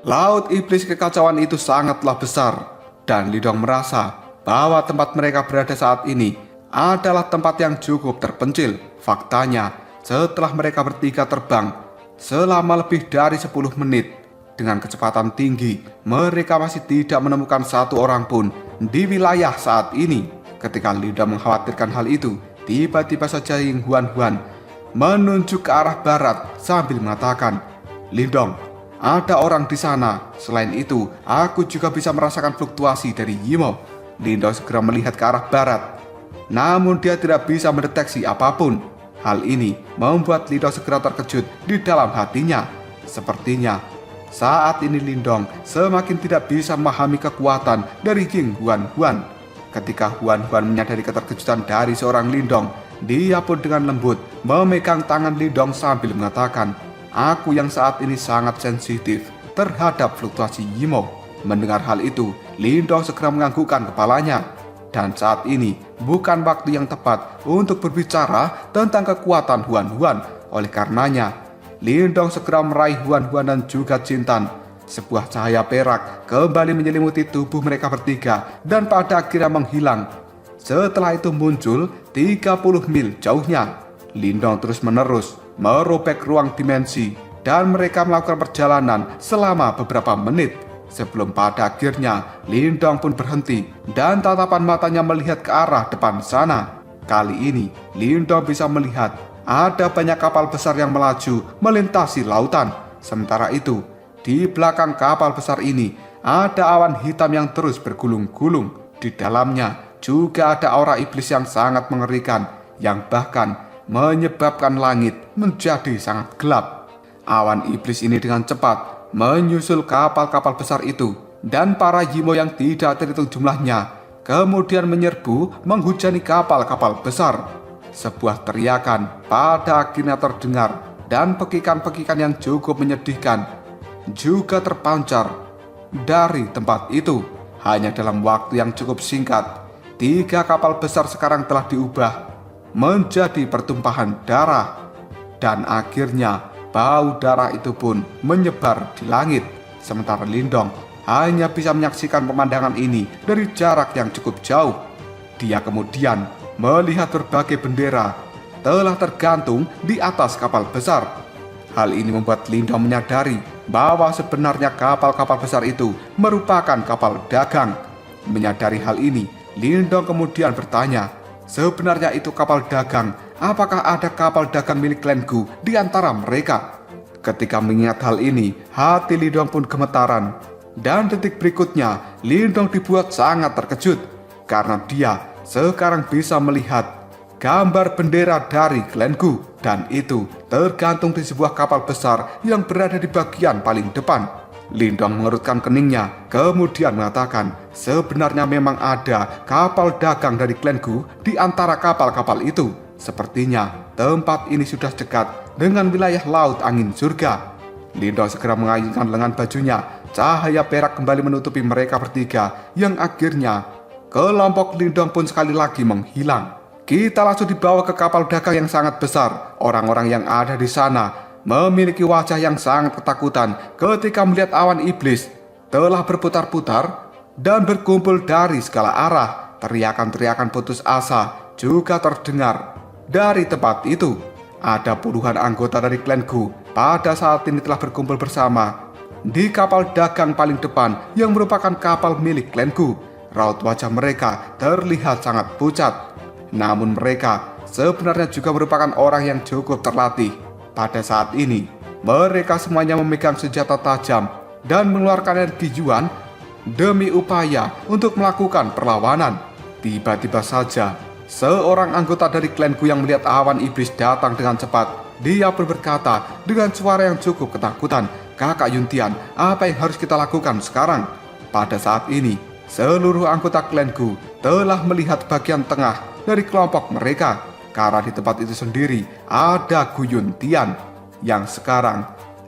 Laut iblis kekacauan itu sangatlah besar, dan Lindong merasa bahwa tempat mereka berada saat ini adalah tempat yang cukup terpencil. Faktanya, setelah mereka bertiga terbang selama lebih dari 10 menit dengan kecepatan tinggi, mereka masih tidak menemukan satu orang pun di wilayah saat ini. Ketika Lindong mengkhawatirkan hal itu, tiba-tiba saja Ying Huan Huan menunjuk ke arah barat sambil mengatakan, "Lindong, ada orang di sana. Selain itu, aku juga bisa merasakan fluktuasi dari Yimo." Lindong segera melihat ke arah barat, namun dia tidak bisa mendeteksi apapun. Hal ini membuat Lindong segera terkejut di dalam hatinya. Sepertinya saat ini Lindong semakin tidak bisa memahami kekuatan dari Ying Huan Huan. Ketika Huan Huan menyadari keterkejutan dari seorang Lindong, dia pun dengan lembut memegang tangan Lindong sambil mengatakan, "Aku yang saat ini sangat sensitif terhadap fluktuasi Yimo." Mendengar hal itu, Lindong segera menganggukkan kepalanya. Dan saat ini bukan waktu yang tepat untuk berbicara tentang kekuatan Huan Huan. Oleh karenanya, Lindong segera meraih Huan Huan dan juga Jintan. Sebuah cahaya perak kembali menyelimuti tubuh mereka bertiga dan pada akhirnya menghilang. Setelah itu muncul 30 mil jauhnya. Lindong terus-menerus merobek ruang dimensi dan mereka melakukan perjalanan selama beberapa menit. Sebelum pada akhirnya Lindong pun berhenti dan tatapan matanya melihat ke arah depan sana. Kali ini Lindong bisa melihat ada banyak kapal besar yang melaju melintasi lautan. Sementara itu, di belakang kapal besar ini ada awan hitam yang terus bergulung-gulung. Di dalamnya juga ada aura iblis yang sangat mengerikan yang bahkan menyebabkan langit menjadi sangat gelap. Awan iblis ini dengan cepat menyusul kapal-kapal besar itu, dan para Yimo yang tidak terhitung jumlahnya kemudian menyerbu menghujani kapal-kapal besar. Sebuah teriakan pada akhirnya terdengar dan pekikan-pekikan yang cukup menyedihkan juga terpancar dari tempat itu. Hanya dalam waktu yang cukup singkat, 3 kapal besar sekarang telah diubah menjadi pertumpahan darah, dan akhirnya bau darah itu pun menyebar di langit. Sementara Lindong hanya bisa menyaksikan pemandangan ini dari jarak yang cukup jauh. Dia kemudian melihat berbagai bendera telah tergantung di atas kapal besar. Hal ini membuat Lindong menyadari bahwa sebenarnya kapal-kapal besar itu merupakan kapal dagang. Menyadari hal ini, Lindong kemudian bertanya, "Sebenarnya itu kapal dagang. Apakah ada kapal dagang milik klan Gu di antara mereka?" Ketika mengingat hal ini, hati Lindong pun gemetaran. Dan detik berikutnya, Lindong dibuat sangat terkejut karena dia sekarang bisa melihat gambar bendera dari klan Gu, dan itu tergantung di sebuah kapal besar yang berada di bagian paling depan. Lindong mengerutkan keningnya, kemudian mengatakan, sebenarnya memang ada kapal dagang dari klan Gu di antara kapal-kapal itu. Sepertinya tempat ini sudah dekat dengan wilayah laut angin surga. Lindong segera mengayunkan lengan bajunya. Cahaya perak kembali menutupi mereka bertiga, yang akhirnya kelompok Lindong pun sekali lagi menghilang. Kita langsung dibawa ke kapal dagang yang sangat besar. Orang-orang yang ada di sana memiliki wajah yang sangat ketakutan ketika melihat awan iblis telah berputar-putar dan berkumpul dari segala arah. Teriakan-teriakan putus asa juga terdengar dari tempat itu. Ada puluhan anggota dari klan Gu pada saat ini telah berkumpul bersama di kapal dagang paling depan yang merupakan kapal milik klan Gu. Raut wajah mereka terlihat sangat pucat. Namun mereka sebenarnya juga merupakan orang yang cukup terlatih. Pada saat ini, mereka semuanya memegang senjata tajam dan mengeluarkan energi Yuan demi upaya untuk melakukan perlawanan. Tiba-tiba saja, seorang anggota dari klan Gu yang melihat awan iblis datang dengan cepat. Dia pun berkata dengan suara yang cukup ketakutan, "Kakak Yuntian, apa yang harus kita lakukan sekarang?" Pada saat ini, seluruh anggota klan Gu telah melihat bagian tengah dari kelompok mereka, karena di tempat itu sendiri ada Gu Yuntian yang sekarang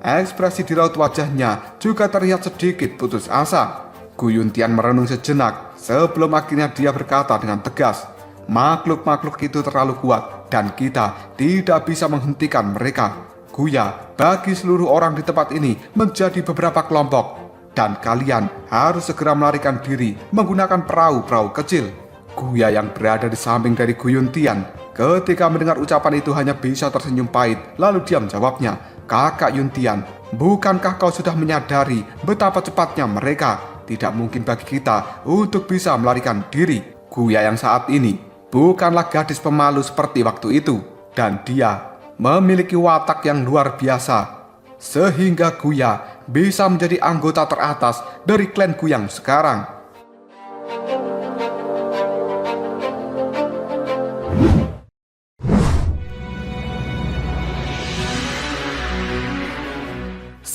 ekspresi di raut wajahnya juga terlihat sedikit putus asa. Gu Yuntian merenung sejenak sebelum akhirnya dia berkata dengan tegas, "Makhluk-makhluk itu terlalu kuat dan kita tidak bisa menghentikan mereka. Guya, bagi seluruh orang di tempat ini menjadi beberapa kelompok. Dan kalian harus segera melarikan diri menggunakan perahu-perahu kecil." Guya yang berada di samping dari Gu Yuntian ketika mendengar ucapan itu hanya bisa tersenyum pahit, lalu dia menjawabnya, "Kakak Yuntian, bukankah kau sudah menyadari betapa cepatnya mereka? Tidak mungkin bagi kita untuk bisa melarikan diri." Guya yang saat ini bukanlah gadis pemalu seperti waktu itu, dan dia memiliki watak yang luar biasa, sehingga Guya bisa menjadi anggota teratas dari klan Gu yang sekarang.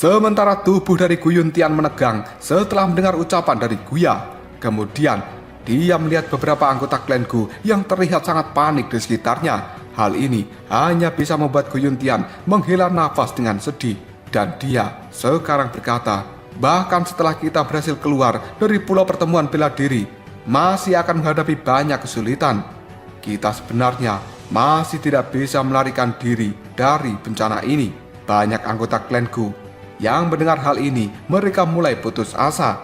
Sementara tubuh dari Gu Yuntian menegang setelah mendengar ucapan dari Guya. Kemudian dia melihat beberapa anggota klan Gu yang terlihat sangat panik di sekitarnya. Hal ini hanya bisa membuat Gu Yuntian menghela nafas dengan sedih. Dan dia sekarang berkata, "Bahkan setelah kita berhasil keluar dari pulau pertemuan bela diri, masih akan menghadapi banyak kesulitan. Kita sebenarnya masih tidak bisa melarikan diri dari bencana ini." Banyak anggota klan Gu yang mendengar hal ini, mereka mulai putus asa.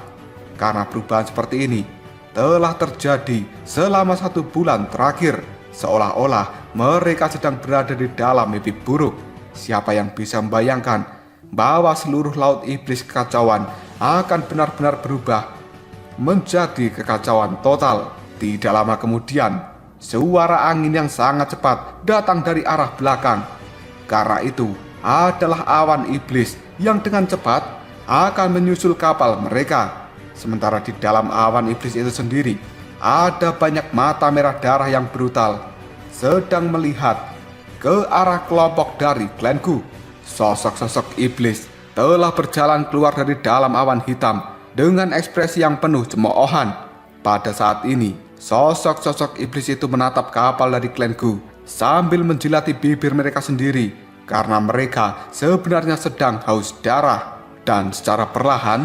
Karena perubahan seperti ini telah terjadi selama 1 bulan terakhir. Seolah-olah mereka sedang berada di dalam mimpi buruk. Siapa yang bisa membayangkan bahwa seluruh laut iblis kekacauan akan benar-benar berubah menjadi kekacauan total. Tidak lama kemudian, suara angin yang sangat cepat datang dari arah belakang. Karena itu adalah awan iblis yang dengan cepat akan menyusul kapal mereka. Sementara di dalam awan iblis itu sendiri ada banyak mata merah darah yang brutal sedang melihat ke arah kelompok dari klan Gu. Sosok-sosok iblis telah berjalan keluar dari dalam awan hitam dengan ekspresi yang penuh cemoohan. Pada saat ini, sosok-sosok iblis itu menatap kapal dari klan Gu sambil menjilati bibir mereka sendiri karena mereka sebenarnya sedang haus darah. Dan secara perlahan,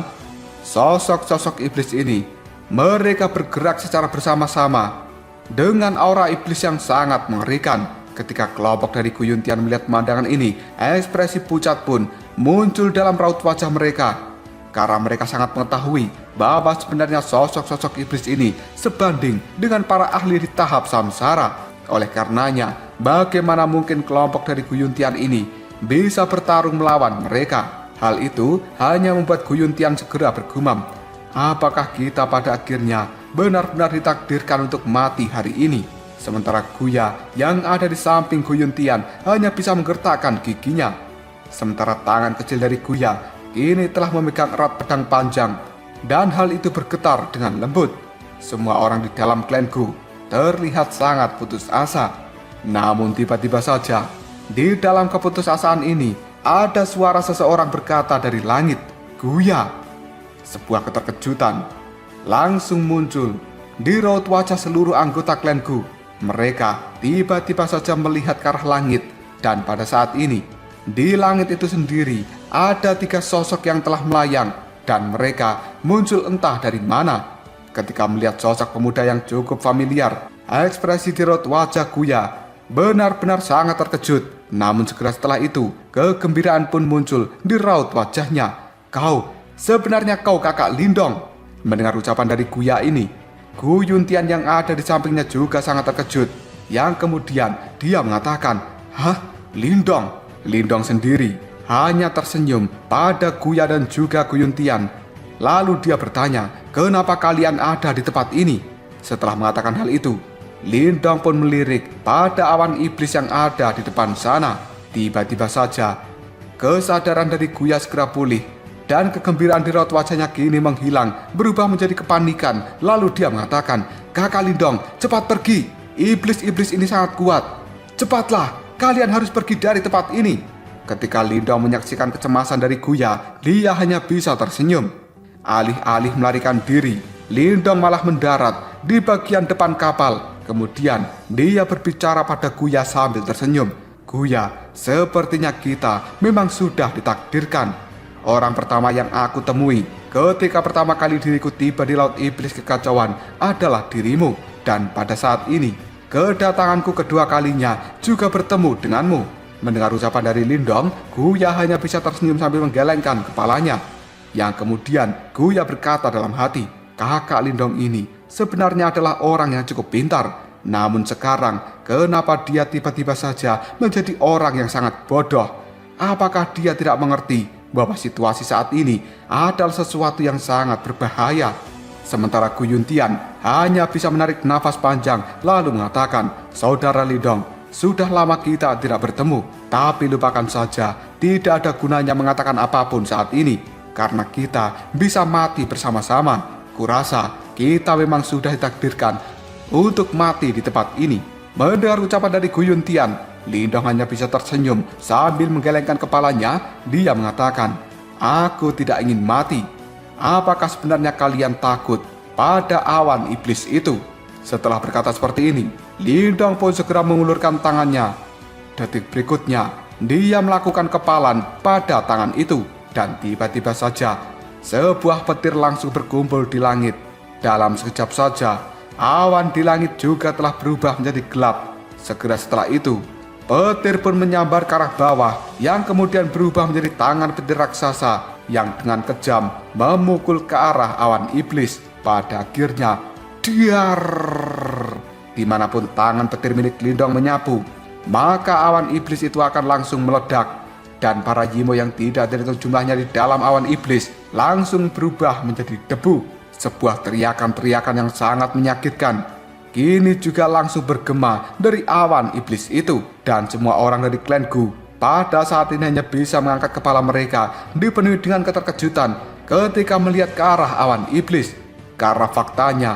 sosok-sosok iblis ini mereka bergerak secara bersama-sama dengan aura iblis yang sangat mengerikan. Ketika kelompok dari Gu Yuntian melihat pemandangan ini, ekspresi pucat pun muncul dalam raut wajah mereka. Karena mereka sangat mengetahui bahwa sebenarnya sosok-sosok iblis ini sebanding dengan para ahli di tahap samsara. Oleh karenanya, bagaimana mungkin kelompok dari Gu Yuntian ini bisa bertarung melawan mereka? Hal itu hanya membuat Gu Yuntian segera bergumam, "Apakah kita pada akhirnya benar-benar ditakdirkan untuk mati hari ini?" Sementara Guya yang ada di samping Gu Yuntian hanya bisa menggertakkan giginya. Sementara tangan kecil dari Guya kini telah memegang erat pedang panjang, dan hal itu bergetar dengan lembut. Semua orang di dalam klan Gu terlihat sangat putus asa. Namun tiba-tiba saja, di dalam keputusasaan ini ada suara seseorang berkata dari langit, "Guya!" Sebuah keterkejutan langsung muncul di raut wajah seluruh anggota klan Gu. Mereka tiba-tiba saja melihat ke arah langit, dan pada saat ini di langit itu sendiri ada 3 sosok yang telah melayang, dan mereka muncul entah dari mana. Ketika melihat sosok pemuda yang cukup familiar, ekspresi di raut wajah Guya benar-benar sangat terkejut. Namun segera setelah itu, kegembiraan pun muncul di raut wajahnya. Sebenarnya kau kakak Lindong." Mendengar ucapan dari Guya ini, Gu Yuntian yang ada di sampingnya juga sangat terkejut. Yang kemudian dia mengatakan, "Hah? Lindong?" Lindong sendiri hanya tersenyum pada Guya dan juga Gu Yuntian. Lalu dia bertanya, "Kenapa kalian ada di tempat ini?" Setelah mengatakan hal itu, Lindong pun melirik pada awan iblis yang ada di depan sana. Tiba-tiba saja, kesadaran dari Guya segera pulih, dan kegembiraan di raut wajahnya kini menghilang, berubah menjadi kepanikan. Lalu dia mengatakan, "Kakak Lindong, cepat pergi. Iblis-iblis ini sangat kuat. Cepatlah, kalian harus pergi dari tempat ini." Ketika Lindong menyaksikan kecemasan dari Guya, dia hanya bisa tersenyum. Alih-alih melarikan diri, Lindong malah mendarat di bagian depan kapal. Kemudian dia berbicara pada Guya sambil tersenyum, Guya, sepertinya kita memang sudah ditakdirkan. Orang pertama yang aku temui ketika pertama kali diriku tiba di Laut Iblis Kekacauan adalah dirimu. Dan pada saat ini, kedatanganku kedua kalinya juga bertemu denganmu. Mendengar ucapan dari Lindong, Guya hanya bisa tersenyum sambil menggelengkan kepalanya. Yang kemudian Guya berkata dalam hati, kakak Lindong ini sebenarnya adalah orang yang cukup pintar. Namun sekarang, kenapa dia tiba-tiba saja menjadi orang yang sangat bodoh? Apakah dia tidak mengerti bahwa situasi saat ini adalah sesuatu yang sangat berbahaya? Sementara Gu Yuntian hanya bisa menarik nafas panjang lalu mengatakan, saudara Lindong, sudah lama kita tidak bertemu, tapi lupakan saja, tidak ada gunanya mengatakan apapun saat ini, karena kita bisa mati bersama-sama. Kurasa kita memang sudah ditakdirkan untuk mati di tempat ini. Mendengar ucapan dari Gu Yuntian, Lindong hanya bisa tersenyum sambil menggelengkan kepalanya. Dia mengatakan, aku tidak ingin mati. Apakah sebenarnya kalian takut pada awan iblis itu? Setelah berkata seperti ini, Lindong pun segera mengulurkan tangannya. Detik berikutnya, dia melakukan kepalan pada tangan itu. Dan tiba-tiba saja, sebuah petir langsung berkumpul di langit. Dalam sekejap saja, awan di langit juga telah berubah menjadi gelap. Segera setelah itu, petir pun menyambar ke arah bawah yang kemudian berubah menjadi tangan petir raksasa yang dengan kejam memukul ke arah awan iblis. Pada akhirnya, diar! Dimanapun tangan petir milik Lindong menyapu, maka awan iblis itu akan langsung meledak. Dan para Yimo yang tidak terhitung jumlahnya di dalam awan iblis langsung berubah menjadi debu. Sebuah teriakan-teriakan yang sangat menyakitkan kini juga langsung bergema dari awan iblis itu. Dan semua orang dari klan Gu pada saat ini hanya bisa mengangkat kepala mereka dipenuhi dengan keterkejutan ketika melihat ke arah awan iblis. Karena faktanya,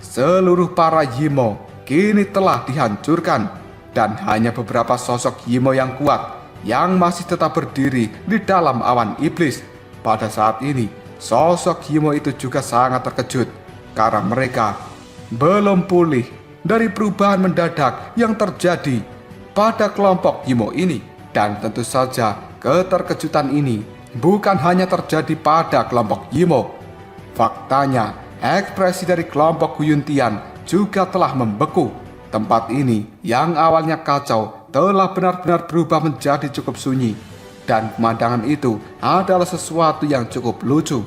seluruh para Yimo kini telah dihancurkan. Dan hanya beberapa sosok Yimo yang kuat yang masih tetap berdiri di dalam awan iblis. Pada saat ini, sosok Yimo itu juga sangat terkejut karena mereka belum pulih dari perubahan mendadak yang terjadi pada kelompok Yimo ini. Dan tentu saja keterkejutan ini bukan hanya terjadi pada kelompok Yimo. Faktanya, ekspresi dari kelompok Gu Yuntian juga telah membeku. Tempat ini yang awalnya kacau telah benar-benar berubah menjadi cukup sunyi. Dan pemandangan itu adalah sesuatu yang cukup lucu.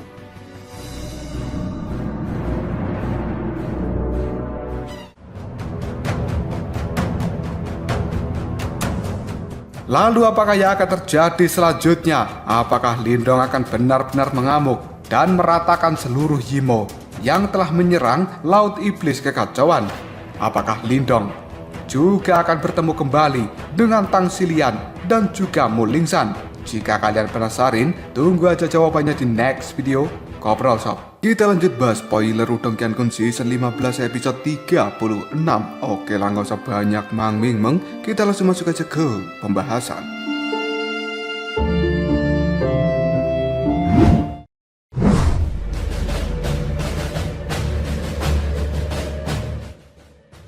Lalu apakah yang akan terjadi selanjutnya? Apakah Lindong akan benar-benar mengamuk dan meratakan seluruh Yimo yang telah menyerang Laut Iblis Kekacauan? Apakah Lindong juga akan bertemu kembali dengan Tang Xilian dan juga Mulingsan? Jika kalian penasaran, tunggu aja jawabannya di next video Koprol Shop. Kita lanjut bahas spoiler Udong Qiankun Season 15 episode 36. Oke lah, gak usah banyak meng, kita langsung masuk aja ke pembahasan.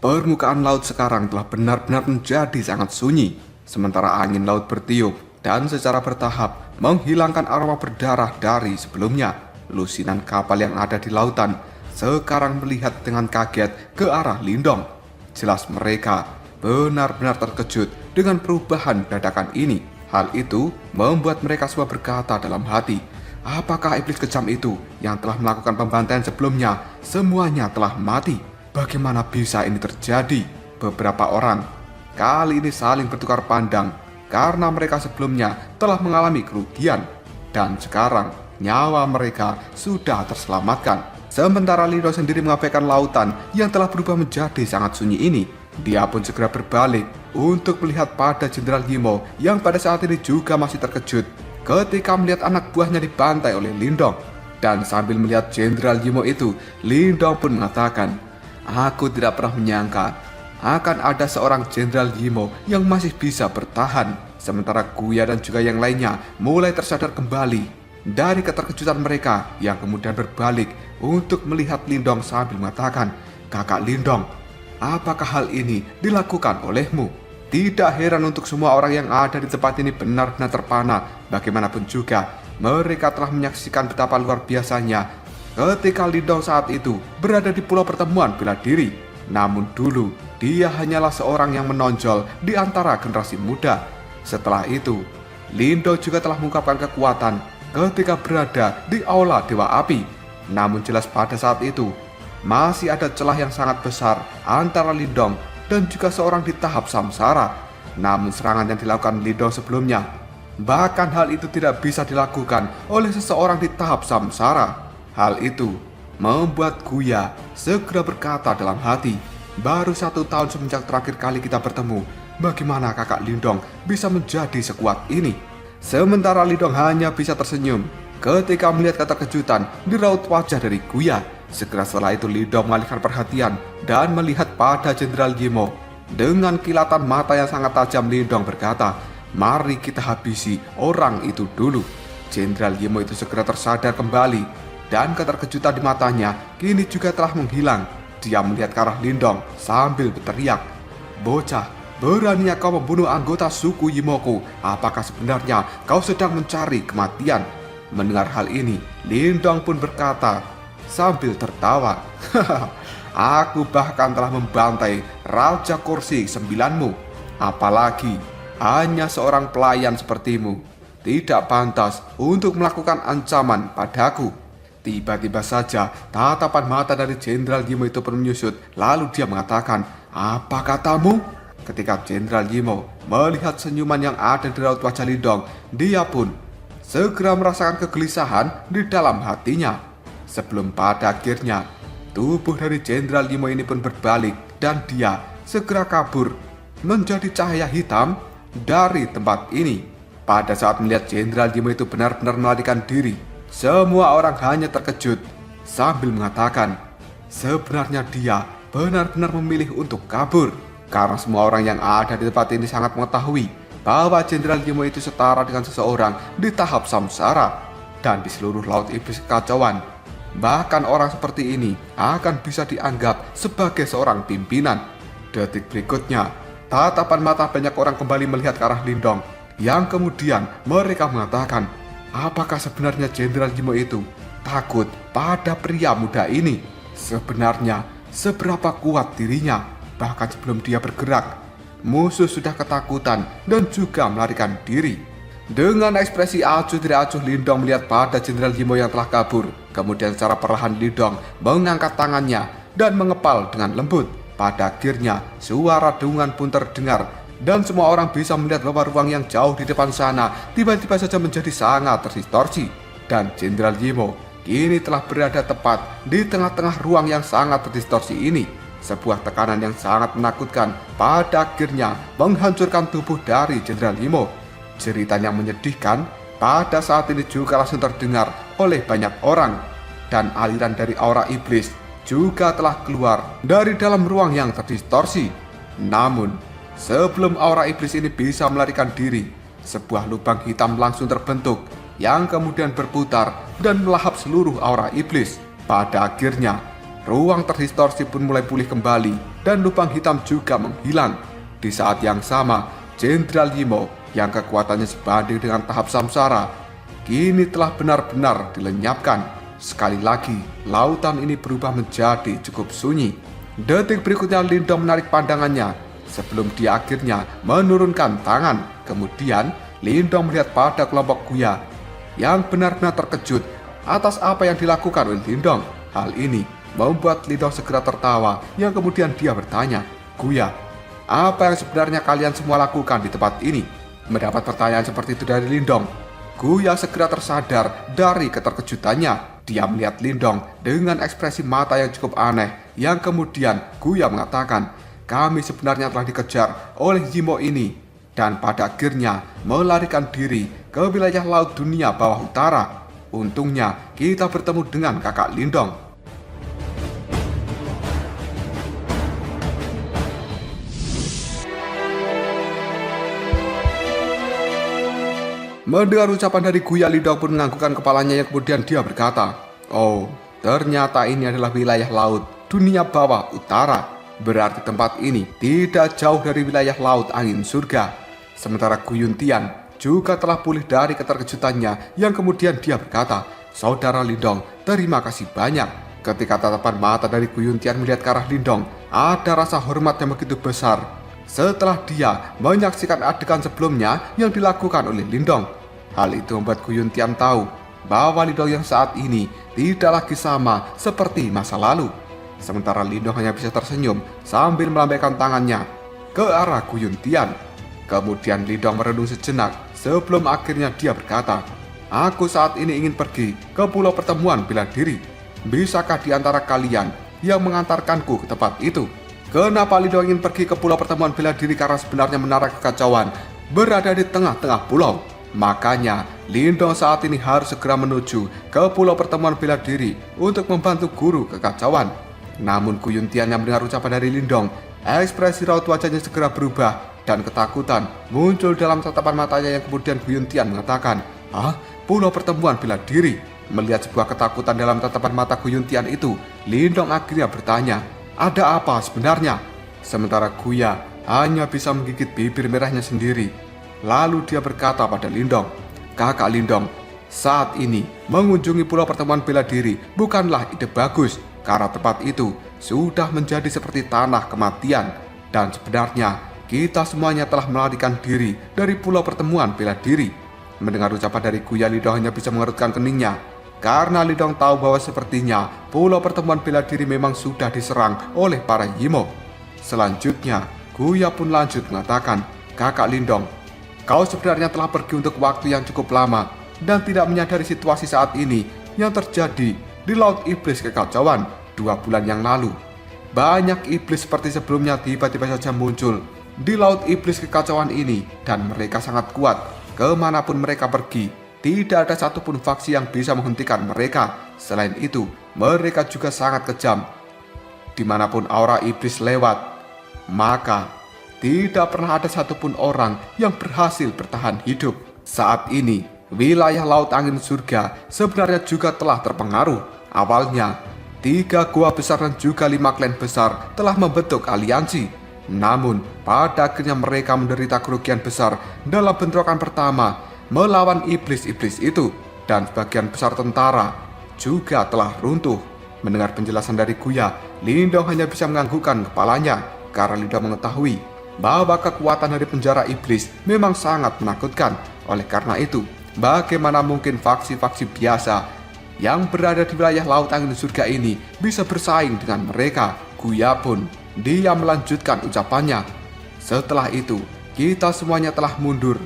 Permukaan laut sekarang telah benar-benar menjadi sangat sunyi, sementara angin laut bertiup dan secara bertahap menghilangkan aroma berdarah dari sebelumnya. Lusinan kapal yang ada di lautan sekarang melihat dengan kaget ke arah Lindong. Jelas mereka benar-benar terkejut dengan perubahan dadakan ini. Hal itu membuat mereka semua berkata dalam hati, apakah iblis kejam itu yang telah melakukan pembantaian sebelumnya semuanya telah mati? Bagaimana bisa ini terjadi? Beberapa orang kali ini saling bertukar pandang karena mereka sebelumnya telah mengalami kerugian dan sekarang nyawa mereka sudah terselamatkan. Sementara Lindong sendiri mengabaikan lautan yang telah berubah menjadi sangat sunyi ini. Dia pun segera berbalik untuk melihat pada Jenderal Yimo yang pada saat ini juga masih terkejut ketika melihat anak buahnya dibantai oleh Lindong. Dan sambil melihat Jenderal Yimo itu, Lindong pun mengatakan, aku tidak pernah menyangka akan ada seorang Jenderal Yimo yang masih bisa bertahan. Sementara Guya dan juga yang lainnya mulai tersadar kembali dari keterkejutan mereka yang kemudian berbalik untuk melihat Lindong sambil mengatakan, kakak Lindong, apakah hal ini dilakukan olehmu? Tidak heran untuk semua orang yang ada di tempat ini benar-benar terpana. Bagaimanapun juga, mereka telah menyaksikan betapa luar biasanya ketika Lindong saat itu berada di pulau pertemuan bela diri. Namun dulu, dia hanyalah seorang yang menonjol di antara generasi muda. Setelah itu, Lindong juga telah mengungkapkan kekuatan ketika berada di aula Dewa Api. Namun jelas pada saat itu, masih ada celah yang sangat besar antara Lindong dan juga seorang di tahap samsara. Namun serangan yang dilakukan Lindong sebelumnya, bahkan hal itu tidak bisa dilakukan oleh seseorang di tahap samsara. Hal itu membuat Guya segera berkata dalam hati, baru 1 tahun semenjak terakhir kali kita bertemu, bagaimana kakak Lindong bisa menjadi sekuat ini? Sementara Lindong hanya bisa tersenyum ketika melihat keterkejutan di raut wajah dari Guya. Segera setelah itu Lindong mengalihkan perhatian dan melihat pada Jenderal Yimo. Dengan kilatan mata yang sangat tajam, Lindong berkata, mari kita habisi orang itu dulu. Jenderal Yimo itu segera tersadar kembali dan keterkejutan di matanya kini juga telah menghilang. Dia melihat ke arah Lindong sambil berteriak, bocah, beraninya kau membunuh anggota suku Yimoku? Apakah sebenarnya kau sedang mencari kematian? Mendengar hal ini, Lindong pun berkata sambil tertawa, aku bahkan telah membantai Raja Kursi 9-mu. Apalagi hanya seorang pelayan sepertimu tidak pantas untuk melakukan ancaman padaku. Tiba-tiba saja tatapan mata dari Jenderal Yimo itu pun menyusut. Lalu dia mengatakan, apa katamu? Ketika Jenderal Yimo melihat senyuman yang ada di raut wajah Lindong, dia pun segera merasakan kegelisahan di dalam hatinya. Sebelum pada akhirnya tubuh dari Jenderal Yimo ini pun berbalik dan dia segera kabur menjadi cahaya hitam dari tempat ini. Pada saat melihat Jenderal Yimo itu benar-benar melarikan diri, semua orang hanya terkejut sambil mengatakan, sebenarnya dia benar-benar memilih untuk kabur. Karena semua orang yang ada di tempat ini sangat mengetahui bahwa Jenderal Yimo itu setara dengan seseorang di tahap samsara. Dan di seluruh laut iblis kekacauan, bahkan orang seperti ini akan bisa dianggap sebagai seorang pimpinan. Detik berikutnya, tatapan mata banyak orang kembali melihat ke arah Lindong, yang kemudian mereka mengatakan, apakah sebenarnya Jenderal Yimo itu takut pada pria muda ini? Sebenarnya seberapa kuat dirinya? Bahkan sebelum dia bergerak, musuh sudah ketakutan dan juga melarikan diri. Dengan ekspresi acuh tidak acuh, Lindong melihat pada Jenderal Yimo yang telah kabur. Kemudian secara perlahan Lindong mengangkat tangannya dan mengepal dengan lembut. Pada akhirnya suara dengungan pun terdengar dan semua orang bisa melihat bahwa ruang yang jauh di depan sana tiba-tiba saja menjadi sangat terdistorsi. Dan Jenderal Yimo kini telah berada tepat di tengah-tengah ruang yang sangat terdistorsi ini. Sebuah tekanan yang sangat menakutkan pada akhirnya menghancurkan tubuh dari Jenderal Yimo. Jeritan yang menyedihkan pada saat ini juga langsung terdengar oleh banyak orang. Dan aliran dari aura iblis juga telah keluar dari dalam ruang yang terdistorsi. Namun, sebelum aura iblis ini bisa melarikan diri, sebuah lubang hitam langsung terbentuk yang kemudian berputar dan melahap seluruh aura iblis. Pada akhirnya, ruang terdistorsi pun mulai pulih kembali dan lubang hitam juga menghilang. Di saat yang sama, Jenderal Yimo yang kekuatannya sebanding dengan tahap samsara kini telah benar-benar dilenyapkan. Sekali lagi, lautan ini berubah menjadi cukup sunyi. Detik berikutnya Lindong menarik pandangannya sebelum dia akhirnya menurunkan tangan. Kemudian Lindong melihat pada kelompok Guya yang benar-benar terkejut atas apa yang dilakukan oleh Lindong. Hal ini membuat Lindong segera tertawa yang kemudian dia bertanya, Guya, apa yang sebenarnya kalian semua lakukan di tempat ini? Mendapat pertanyaan seperti itu dari Lindong, Guya segera tersadar dari keterkejutannya. Dia melihat Lindong dengan ekspresi mata yang cukup aneh, yang kemudian Guya mengatakan, kami sebenarnya telah dikejar oleh Yimo ini dan pada akhirnya melarikan diri ke wilayah laut dunia bawah utara. Untungnya kita bertemu dengan kakak Lindong. Mendengar ucapan dari Guya, Lindong pun menganggukkan kepalanya yang kemudian dia berkata, oh, ternyata ini adalah wilayah laut dunia bawah utara. Berarti tempat ini tidak jauh dari wilayah laut angin surga. Sementara Guyun Tian juga telah pulih dari keterkejutannya yang kemudian dia berkata, "Saudara Lindong, terima kasih banyak." Ketika tatapan mata dari Guyun Tian melihat ke arah Lindong, ada rasa hormat yang begitu besar. Setelah dia menyaksikan adegan sebelumnya yang dilakukan oleh Lindong, hal itu membuat Guyun Tian tahu bahwa Lindong yang saat ini tidak lagi sama seperti masa lalu. Sementara Lindong hanya bisa tersenyum sambil melambaikan tangannya ke arah Guyun Tian. Kemudian Lindong merenung sejenak sebelum akhirnya dia berkata, "Aku saat ini ingin pergi ke pulau pertemuan bela diri. Bisakah di antara kalian yang mengantarkanku ke tempat itu?" Kenapa Lindong ingin pergi ke pulau pertemuan bela diri? Karena sebenarnya menara kekacauan berada di tengah-tengah pulau. Makanya Lindong saat ini harus segera menuju ke pulau pertemuan bela diri untuk membantu guru kekacauan. Namun Guyun Tian yang mendengar ucapan dari Lindong, ekspresi raut wajahnya segera berubah dan ketakutan muncul dalam tatapan matanya yang kemudian Guyun Tian mengatakan, "Hah? Pulau pertemuan bela diri?" Melihat sebuah ketakutan dalam tatapan mata Guyun Tian itu, Lindong akhirnya bertanya, "Ada apa sebenarnya?" Sementara Guya hanya bisa menggigit bibir merahnya sendiri. Lalu dia berkata pada Lindong, "Kakak Lindong, saat ini mengunjungi pulau pertemuan bela diri bukanlah ide bagus. Karena tempat itu sudah menjadi seperti tanah kematian. Dan sebenarnya kita semuanya telah melarikan diri dari pulau pertemuan bela diri." Mendengar ucapan dari Guya, Lindong hanya bisa mengerutkan keningnya. Karena Lindong tahu bahwa sepertinya pulau pertemuan bela diri memang sudah diserang oleh para Yimo. Selanjutnya, Guya pun lanjut mengatakan, "Kakak Lindong, kau sebenarnya telah pergi untuk waktu yang cukup lama dan tidak menyadari situasi saat ini yang terjadi di Laut Iblis Kekacauan 2 bulan yang lalu. Banyak iblis seperti sebelumnya tiba-tiba saja muncul di Laut Iblis Kekacauan ini dan mereka sangat kuat. Kemanapun mereka pergi, tidak ada satupun faksi yang bisa menghentikan mereka. Selain itu, mereka juga sangat kejam. Dimanapun aura iblis lewat, maka tidak pernah ada satupun orang yang berhasil bertahan hidup. Saat ini, wilayah Laut Angin Surga sebenarnya juga telah terpengaruh. Awalnya, 3 gua besar dan juga 5 klan besar telah membentuk aliansi. Namun, pada akhirnya mereka menderita kerugian besar dalam bentrokan pertama melawan iblis-iblis itu. Dan sebagian besar tentara juga telah runtuh. Mendengar penjelasan dari Guya, Lindong hanya bisa menganggukkan kepalanya. Karena Lindong mengetahui bahwa kekuatan dari penjara iblis memang sangat menakutkan. Oleh karena itu, bagaimana mungkin faksi-faksi biasa yang berada di wilayah Laut Angin Surga ini bisa bersaing dengan mereka? Guya pun dia melanjutkan ucapannya, "Setelah itu, kita semuanya telah mundur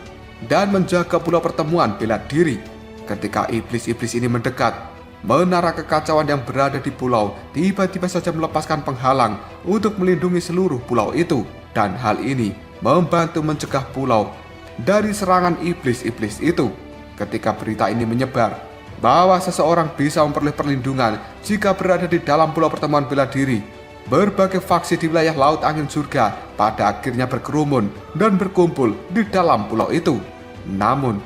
dan menjaga pulau pertemuan bela diri. Ketika iblis-iblis ini mendekat, menara kekacauan yang berada di pulau tiba-tiba saja melepaskan penghalang untuk melindungi seluruh pulau itu. Dan hal ini membantu mencegah pulau dari serangan iblis-iblis itu. Ketika berita ini menyebar bahwa seseorang bisa memperoleh perlindungan jika berada di dalam pulau pertemuan bela diri, berbagai faksi di wilayah Laut Angin Surga pada akhirnya berkerumun dan berkumpul di dalam pulau itu. Namun,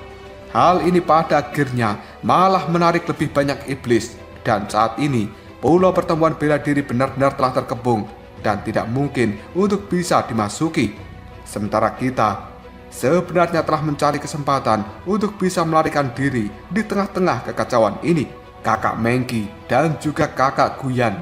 hal ini pada akhirnya malah menarik lebih banyak iblis. Dan saat ini, pulau pertemuan bela diri benar-benar telah terkepung dan tidak mungkin untuk bisa dimasuki. Sementara kita sebenarnya telah mencari kesempatan untuk bisa melarikan diri di tengah-tengah kekacauan ini. Kakak Mengki dan juga kakak Guyan,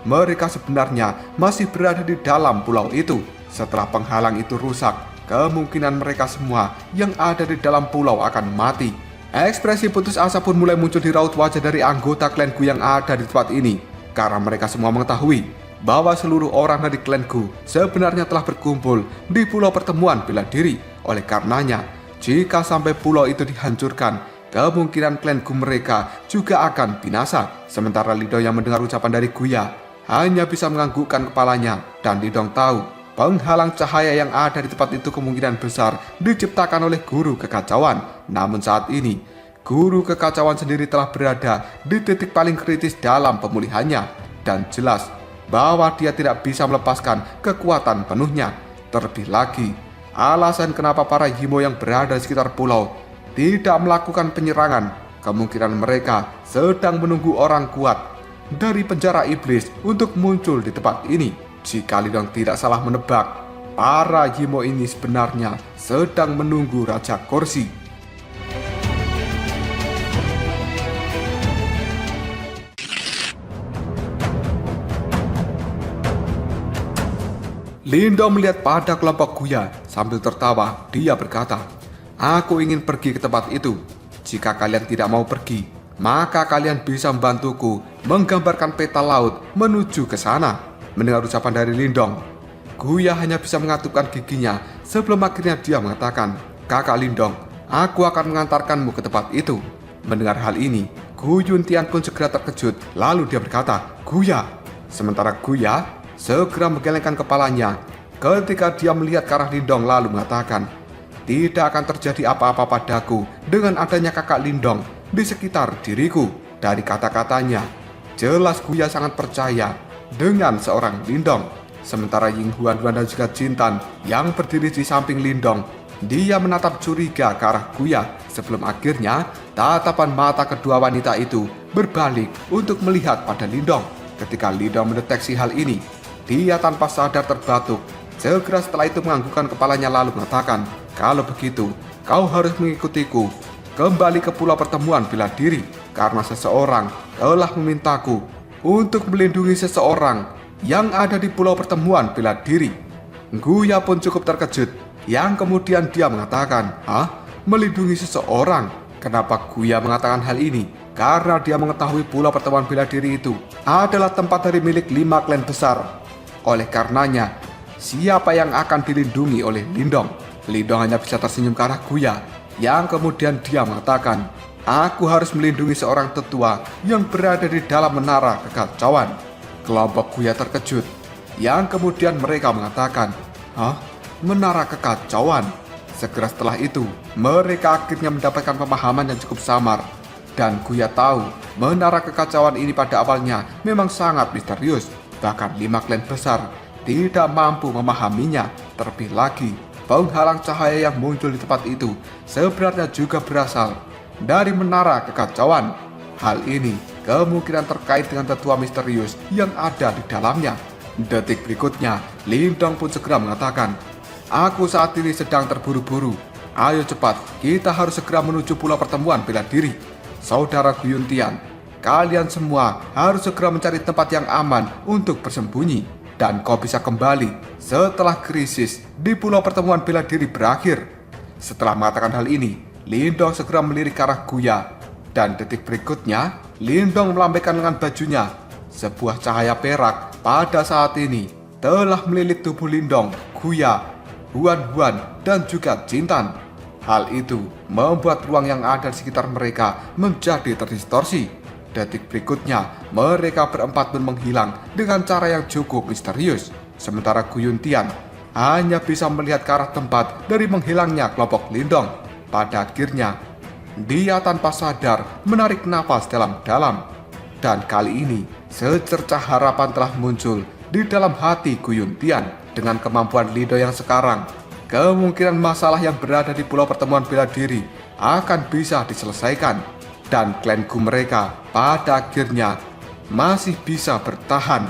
mereka sebenarnya masih berada di dalam pulau itu. Setelah penghalang itu rusak, kemungkinan mereka semua yang ada di dalam pulau akan mati. Ekspresi putus asa pun mulai muncul di raut wajah dari anggota klan Gu yang ada di tempat ini. Karena mereka semua mengetahui bahwa seluruh orang dari klan Gu sebenarnya telah berkumpul di pulau pertemuan bela diri. Oleh karenanya, jika sampai pulau itu dihancurkan, kemungkinan klan Gu mereka juga akan binasa. Sementara Lindong yang mendengar ucapan dari Guya hanya bisa menganggukkan kepalanya, dan Lindong tahu penghalang cahaya yang ada di tempat itu kemungkinan besar diciptakan oleh guru kekacauan. Namun saat ini, guru kekacauan sendiri telah berada di titik paling kritis dalam pemulihannya, dan jelas bahwa dia tidak bisa melepaskan kekuatan penuhnya. Terlebih lagi, alasan kenapa para Yimo yang berada di sekitar pulau tidak melakukan penyerangan, kemungkinan mereka sedang menunggu orang kuat dari penjara iblis untuk muncul di tempat ini. Jika Lindong tidak salah menebak, para Yimo ini sebenarnya sedang menunggu Raja Kursi. Lindong melihat pada kelompok Guya sambil tertawa. Dia berkata, "Aku ingin pergi ke tempat itu. Jika kalian tidak mau pergi, maka kalian bisa membantuku menggambarkan peta laut menuju ke sana." Mendengar ucapan dari Lindong, Guya hanya bisa mengatupkan giginya sebelum akhirnya dia mengatakan, "Kakak Lindong, aku akan mengantarkanmu ke tempat itu." Mendengar hal ini, Gu Yuntian pun segera terkejut. Lalu dia berkata, "Guya." Sementara Guya segera menggelengkan kepalanya ketika dia melihat ke arah Lindong lalu mengatakan, "Tidak akan terjadi apa-apa padaku dengan adanya kakak Lindong di sekitar diriku." Dari kata-katanya, jelas Guya sangat percaya dengan seorang Lindong. Sementara Ying Huan dan juga Jintan yang berdiri di samping Lindong, dia menatap curiga ke arah Guya sebelum akhirnya tatapan mata kedua wanita itu berbalik untuk melihat pada Lindong. Ketika Lindong mendeteksi hal ini, dia tanpa sadar terbatuk. Segera setelah itu menganggukkan kepalanya lalu mengatakan, "Kalau begitu, kau harus mengikutiku kembali ke pulau pertemuan bela diri, karena seseorang telah memintaku untuk melindungi seseorang yang ada di pulau pertemuan bela diri." Guya pun cukup terkejut, yang kemudian dia mengatakan, "Hah? Melindungi seseorang?" Kenapa Guya mengatakan hal ini? Karena dia mengetahui pulau pertemuan bela diri itu adalah tempat dari milik 5 klan besar. Oleh karenanya, siapa yang akan dilindungi oleh Lindong? Lindong hanya bisa tersenyum ke arah Guya, yang kemudian dia mengatakan, "Aku harus melindungi seorang tetua yang berada di dalam menara kekacauan." Kelompok Guya terkejut, yang kemudian mereka mengatakan, "Hah? Menara kekacauan?" Segera setelah itu, mereka akhirnya mendapatkan pemahaman yang cukup samar. Dan Guya tahu, menara kekacauan ini pada awalnya memang sangat misterius. Bahkan 5 klan besar tidak mampu memahaminya. Terlebih lagi, penghalang cahaya yang muncul di tempat itu sebenarnya juga berasal dari menara kekacauan. Hal ini kemungkinan terkait dengan tetua misterius yang ada di dalamnya. Detik berikutnya, Lindong pun segera mengatakan, "Aku saat ini sedang terburu-buru. Ayo cepat, kita harus segera menuju pulau pertemuan bela diri. Saudara Gu Yuntian, kalian semua harus segera mencari tempat yang aman untuk bersembunyi. Dan kau bisa kembali setelah krisis di pulau pertemuan bela diri berakhir." Setelah mengatakan hal ini, Lindong segera melirik ke arah Guya. Dan detik berikutnya, Lindong melambaikan lengan bajunya. Sebuah cahaya perak pada saat ini telah melilit tubuh Lindong, Guya, Huan, dan juga Jintan. Hal itu membuat ruang yang ada di sekitar mereka menjadi terdistorsi. Detik berikutnya, mereka berempat pun menghilang dengan cara yang cukup misterius. Sementara Gu Yuntian hanya bisa melihat ke arah tempat dari menghilangnya kelompok Lindong. Pada akhirnya, dia tanpa sadar menarik napas dalam-dalam. Dan kali ini, secercah harapan telah muncul di dalam hati Gu Yuntian. Dengan kemampuan Lindong yang sekarang, kemungkinan masalah yang berada di pulau pertemuan bela diri akan bisa diselesaikan. Dan klan Gu mereka pada akhirnya masih bisa bertahan.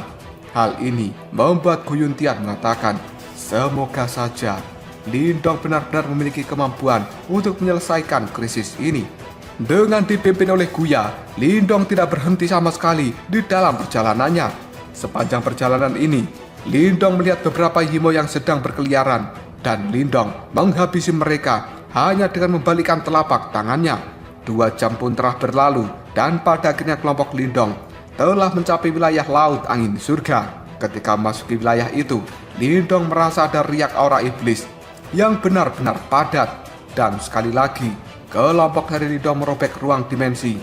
Hal ini membuat Gu Yuntian mengatakan, "Semoga saja Lindong benar-benar memiliki kemampuan untuk menyelesaikan krisis ini." Dengan dipimpin oleh Guya, Lindong tidak berhenti sama sekali di dalam perjalanannya. Sepanjang perjalanan ini, Lindong melihat beberapa Yimo yang sedang berkeliaran, dan Lindong menghabisi mereka hanya dengan membalikkan telapak tangannya. 2 jam pun telah berlalu, dan pada akhirnya kelompok Lindong telah mencapai wilayah laut angin surga. Ketika memasuki wilayah itu, Lindong merasa ada riak aura iblis yang benar-benar padat. Dan sekali lagi, kelompok dari Lindong merobek ruang dimensi.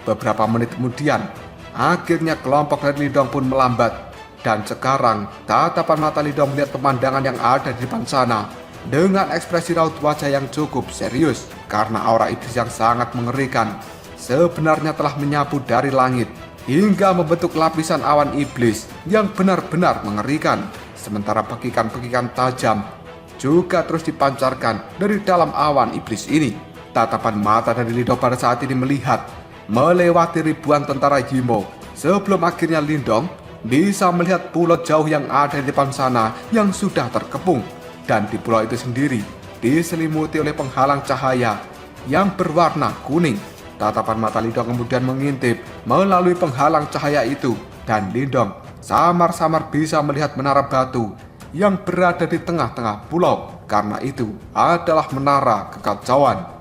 Beberapa menit kemudian, akhirnya kelompok dari Lindong pun melambat. Dan sekarang, tatapan mata Lindong melihat pemandangan yang ada di depan sana dengan ekspresi raut wajah yang cukup serius, karena aura iblis yang sangat mengerikan sebenarnya telah menyapu dari langit hingga membentuk lapisan awan iblis yang benar-benar mengerikan. Sementara pekikan-pekikan tajam juga terus dipancarkan dari dalam awan iblis ini. Tatapan mata dari Lindong pada saat ini melihat melewati ribuan tentara Yimo sebelum akhirnya Lindong bisa melihat pulau jauh yang ada di depan sana yang sudah terkepung. Dan di pulau itu sendiri diselimuti oleh penghalang cahaya yang berwarna kuning. Tatapan mata Lindong kemudian mengintip melalui penghalang cahaya itu, dan Lindong samar-samar bisa melihat menara batu yang berada di tengah-tengah pulau, karena itu adalah menara kekacauan.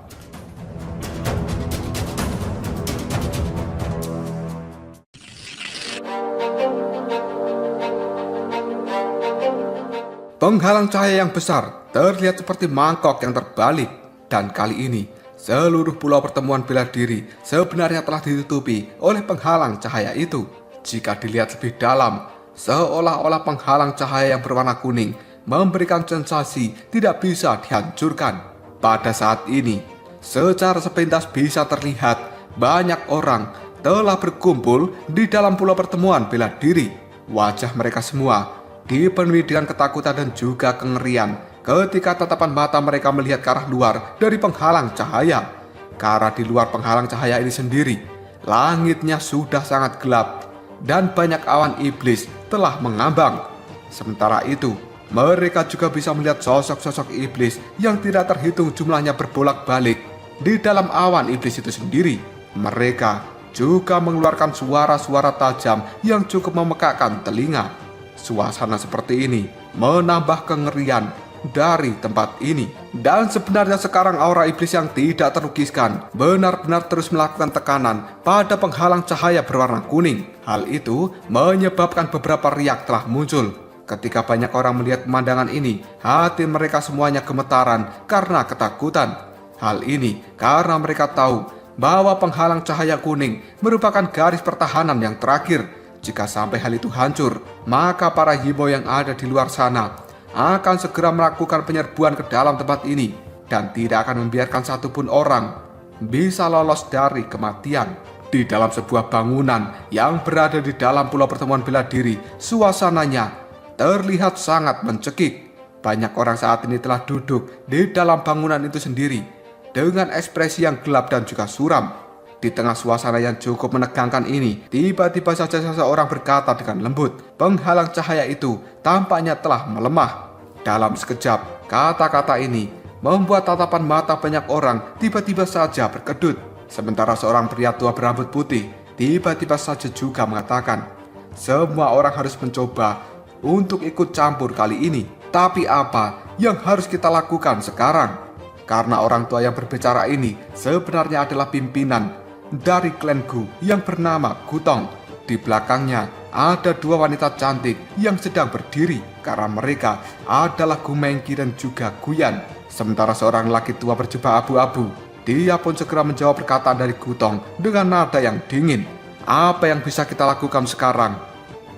Penghalang cahaya yang besar terlihat seperti mangkok yang terbalik, dan kali ini seluruh pulau pertemuan bela diri sebenarnya telah ditutupi oleh penghalang cahaya itu. Jika dilihat lebih dalam, seolah-olah penghalang cahaya yang berwarna kuning memberikan sensasi tidak bisa dihancurkan. Pada saat ini, secara sepintas bisa terlihat banyak orang telah berkumpul di dalam pulau pertemuan bela diri. Wajah mereka semua dipenuhi dengan ketakutan dan juga kengerian ketika tatapan mata mereka melihat ke arah luar dari penghalang cahaya. Karena di luar penghalang cahaya ini sendiri, langitnya sudah sangat gelap dan banyak awan iblis telah mengambang. Sementara itu, mereka juga bisa melihat sosok-sosok iblis yang tidak terhitung jumlahnya berbolak-balik di dalam awan iblis itu sendiri. Mereka juga mengeluarkan suara-suara tajam yang cukup memekakkan telinga. Suasana seperti ini menambah kengerian dari tempat ini. Dan sebenarnya sekarang aura iblis yang tidak terlukiskan benar-benar terus melakukan tekanan pada penghalang cahaya berwarna kuning. Hal itu menyebabkan beberapa riak telah muncul. Ketika banyak orang melihat pemandangan ini, hati mereka semuanya gemetaran karena ketakutan. Hal ini karena mereka tahu bahwa penghalang cahaya kuning merupakan garis pertahanan yang terakhir. Jika sampai hal itu hancur, maka para himo yang ada di luar sana akan segera melakukan penyerbuan ke dalam tempat ini dan tidak akan membiarkan satupun orang bisa lolos dari kematian. Di dalam sebuah bangunan yang berada di dalam pulau pertemuan bela diri, suasananya terlihat sangat mencekik. Banyak orang saat ini telah duduk di dalam bangunan itu sendiri dengan ekspresi yang gelap dan juga suram. Di tengah suasana yang cukup menegangkan ini, tiba-tiba saja seseorang berkata dengan lembut. Penghalang cahaya itu tampaknya telah melemah. Dalam sekejap, kata-kata ini membuat tatapan mata banyak orang tiba-tiba saja berkedut. Sementara seorang pria tua berambut putih tiba-tiba saja juga mengatakan, semua orang harus mencoba untuk ikut campur kali ini. Tapi apa yang harus kita lakukan sekarang? Karena orang tua yang berbicara ini sebenarnya adalah pimpinan dari klan Gu yang bernama Gutong. Di belakangnya ada dua wanita cantik yang sedang berdiri karena mereka adalah Gu Mengki dan juga Guyan. Sementara seorang laki tua berjubah abu-abu, dia pun segera menjawab perkataan dari Gutong dengan nada yang dingin. Apa yang bisa kita lakukan sekarang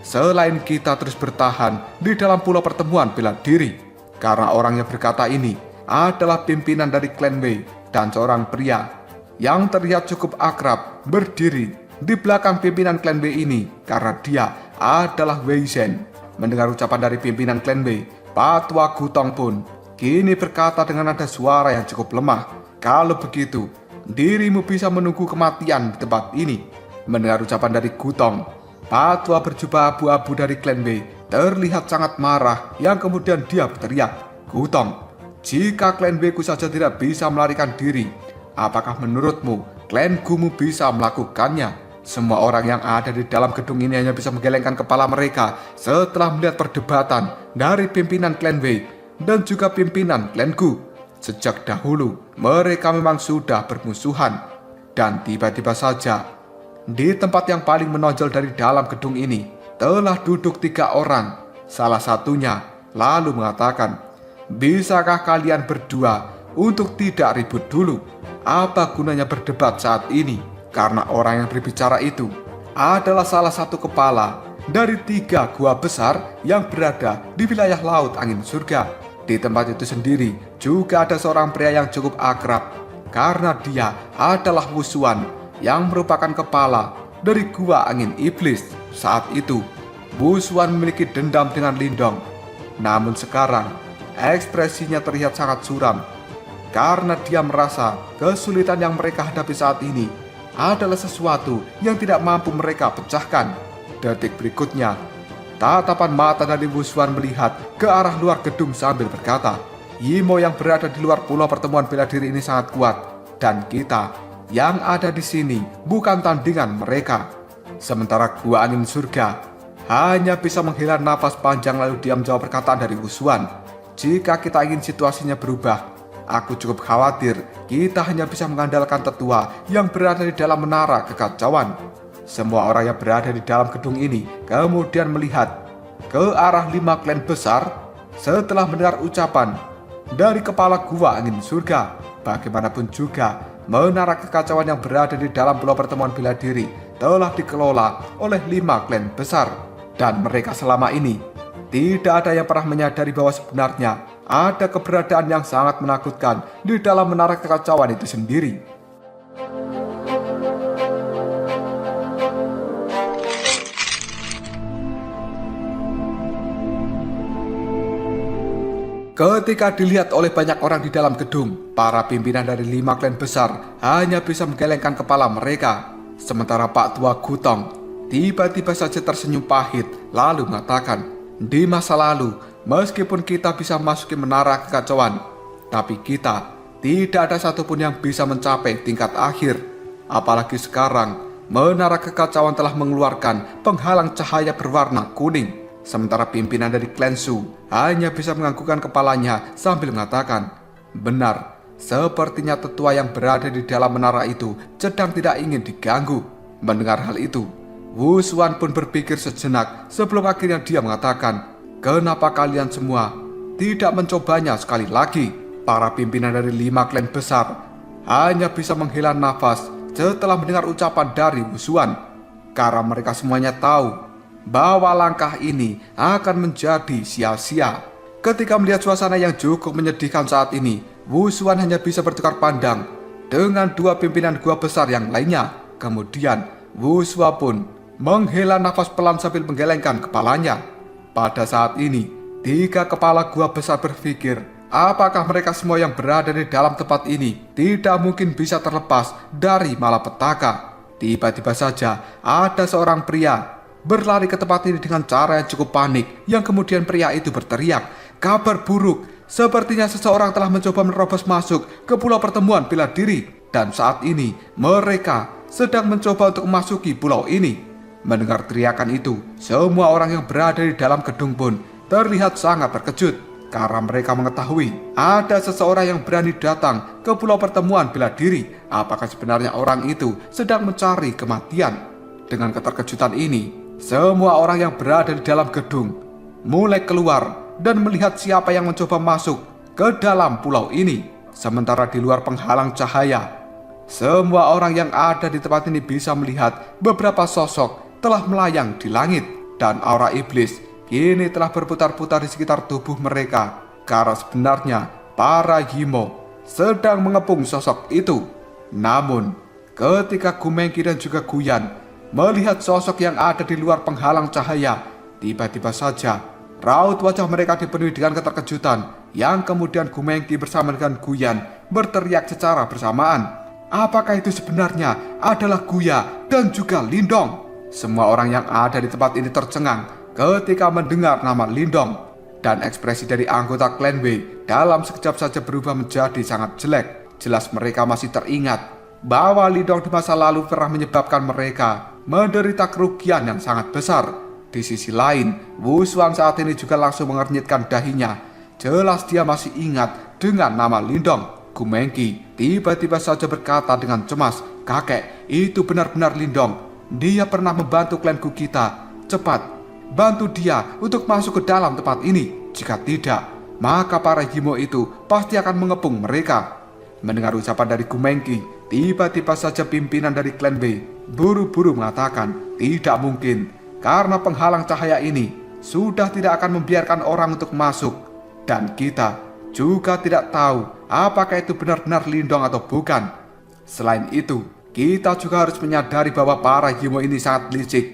selain kita terus bertahan di dalam pulau pertemuan bela diri? Karena orang yang berkata ini adalah pimpinan dari klan Wei dan seorang pria yang terlihat cukup akrab berdiri di belakang pimpinan klan Wei ini karena dia adalah Wei Zhen. Mendengar ucapan dari pimpinan klan Wei, Patua Gutong pun kini berkata dengan nada suara yang cukup lemah, kalau begitu dirimu bisa menunggu kematian di tempat ini. Mendengar ucapan dari Gutong, Patua berjubah abu-abu dari klan Wei terlihat sangat marah yang kemudian dia berteriak, Gutong, jika klan Wei ku saja tidak bisa melarikan diri, apakah menurutmu klan Gumu bisa melakukannya? Semua orang yang ada di dalam gedung ini hanya bisa menggelengkan kepala mereka setelah melihat perdebatan dari pimpinan klan Wei dan juga pimpinan klan Gu. Sejak dahulu mereka memang sudah bermusuhan. Dan tiba-tiba saja di tempat yang paling menonjol dari dalam gedung ini telah duduk 3 orang. Salah satunya lalu mengatakan, bisakah kalian berdua untuk tidak ribut dulu? Apa gunanya berdebat saat ini? Karena orang yang berbicara itu adalah salah satu kepala dari 3 gua besar yang berada di wilayah Laut Angin Surga. Di tempat itu sendiri juga ada seorang pria yang cukup akrab karena dia adalah Wusuan yang merupakan kepala dari Gua Angin Iblis. Saat itu Wusuan memiliki dendam dengan Lindong. Namun sekarang ekspresinya terlihat sangat suram karena dia merasa kesulitan yang mereka hadapi saat ini adalah sesuatu yang tidak mampu mereka pecahkan. Detik berikutnya, Tatapan mata dari Wuswan melihat ke arah luar gedung sambil berkata, Yimo yang berada di luar pulau pertemuan bela diri ini sangat kuat, dan kita yang ada di sini bukan tandingan mereka. Sementara gua angin surga hanya bisa menghela nafas panjang lalu diam jawab perkataan dari Wuswan. Jika kita ingin situasinya berubah, aku cukup khawatir kita hanya bisa mengandalkan tetua yang berada di dalam menara kekacauan. Semua orang yang berada di dalam gedung ini kemudian melihat ke arah 5 klan besar setelah mendengar ucapan dari kepala gua angin surga. Bagaimanapun juga, menara kekacauan yang berada di dalam pulau pertemuan bela diri telah dikelola oleh 5 klan besar. Dan mereka selama ini tidak ada yang pernah menyadari bahwa sebenarnya ada keberadaan yang sangat menakutkan di dalam menara kekacauan itu sendiri. Ketika dilihat oleh banyak orang di dalam gedung, para pimpinan dari 5 klan besar hanya bisa menggelengkan kepala mereka. Sementara Pak Tua Gutong tiba-tiba saja tersenyum pahit lalu mengatakan, di masa lalu meskipun kita bisa memasuki menara kekacauan, tapi kita tidak ada satupun yang bisa mencapai tingkat akhir. Apalagi sekarang menara kekacauan telah mengeluarkan penghalang cahaya berwarna kuning. Sementara pimpinan dari klan Su hanya bisa menganggukkan kepalanya sambil mengatakan, benar, sepertinya tetua yang berada di dalam menara itu sedang tidak ingin diganggu. Mendengar hal itu, Wuswan pun berpikir sejenak sebelum akhirnya dia mengatakan, kenapa kalian semua tidak mencobanya sekali lagi? Para pimpinan dari 5 klan besar hanya bisa menghela nafas setelah mendengar ucapan dari Wuswan, karena mereka semuanya tahu bahwa langkah ini akan menjadi sia-sia. Ketika melihat suasana yang cukup menyedihkan saat ini, Wuswan hanya bisa bertukar pandang dengan 2 pimpinan gua besar yang lainnya. Kemudian Wuswan pun menghela nafas pelan sambil menggelengkan kepalanya. Pada saat ini, 3 kepala gua besar berpikir, apakah mereka semua yang berada di dalam tempat ini tidak mungkin bisa terlepas dari malapetaka. Tiba-tiba saja ada seorang pria berlari ke tempat ini dengan cara yang cukup panik, yang kemudian pria itu berteriak, kabar buruk, sepertinya seseorang telah mencoba menerobos masuk ke pulau pertemuan bela diri, dan saat ini mereka sedang mencoba untuk memasuki pulau ini. Mendengar teriakan itu, semua orang yang berada di dalam gedung pun terlihat sangat terkejut, karena mereka mengetahui ada seseorang yang berani datang ke pulau pertemuan bela diri. Apakah sebenarnya orang itu sedang mencari kematian? Dengan keterkejutan ini, semua orang yang berada di dalam gedung mulai keluar dan melihat siapa yang mencoba masuk ke dalam pulau ini. Sementara di luar penghalang cahaya, semua orang yang ada di tempat ini bisa melihat beberapa sosok telah melayang di langit, dan aura iblis kini telah berputar-putar di sekitar tubuh mereka, karena sebenarnya para Yimo sedang mengepung sosok itu. Namun ketika Gumengki dan juga Guyan melihat sosok yang ada di luar penghalang cahaya, tiba-tiba saja raut wajah mereka dipenuhi dengan keterkejutan, yang kemudian Gumengki bersama dengan Guyan berteriak secara bersamaan, apakah itu sebenarnya adalah Guya dan juga Lindong? Semua orang yang ada di tempat ini tercengang ketika mendengar nama Lindong, dan ekspresi dari anggota klan Wei dalam sekejap saja berubah menjadi sangat jelek. Jelas mereka masih teringat bahwa Lindong di masa lalu pernah menyebabkan mereka menderita kerugian yang sangat besar. Di sisi lain, Wuswan saat ini juga langsung mengernyitkan dahinya. Jelas dia masih ingat dengan nama Lindong. Gumengki tiba-tiba saja berkata dengan cemas, kakek, itu benar-benar Lindong. Dia pernah membantu klanku kita. Cepat, bantu dia untuk masuk ke dalam tempat ini. Jika tidak, maka para Yimo itu pasti akan mengepung mereka. Mendengar ucapan dari Gumengki, tiba-tiba saja pimpinan dari klan Wei buru-buru mengatakan, tidak mungkin, karena penghalang cahaya ini sudah tidak akan membiarkan orang untuk masuk, dan kita juga tidak tahu apakah itu benar-benar Lindong atau bukan. Selain itu, kita juga harus menyadari bahwa para Yimo ini sangat licik.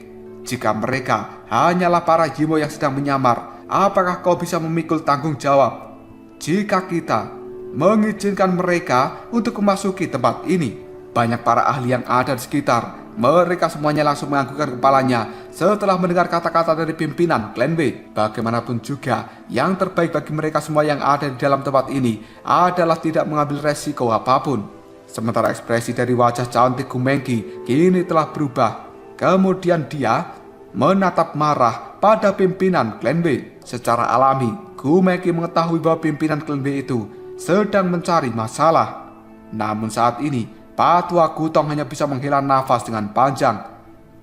Jika mereka hanyalah para Yimo yang sedang menyamar, apakah kau bisa memikul tanggung jawab jika kita mengizinkan mereka untuk memasuki tempat ini? Banyak para ahli yang ada di sekitar mereka semuanya langsung menganggukkan kepalanya setelah mendengar kata-kata dari pimpinan klan W. Bagaimanapun juga, yang terbaik bagi mereka semua yang ada di dalam tempat ini adalah tidak mengambil resiko apapun. Sementara ekspresi dari wajah cantik Gumengki kini telah berubah. Kemudian dia menatap marah pada pimpinan klan W. Secara alami, Gumengki mengetahui bahwa pimpinan klan W itu sedang mencari masalah. Namun saat ini, Patua Gutong hanya bisa menghela nafas dengan panjang,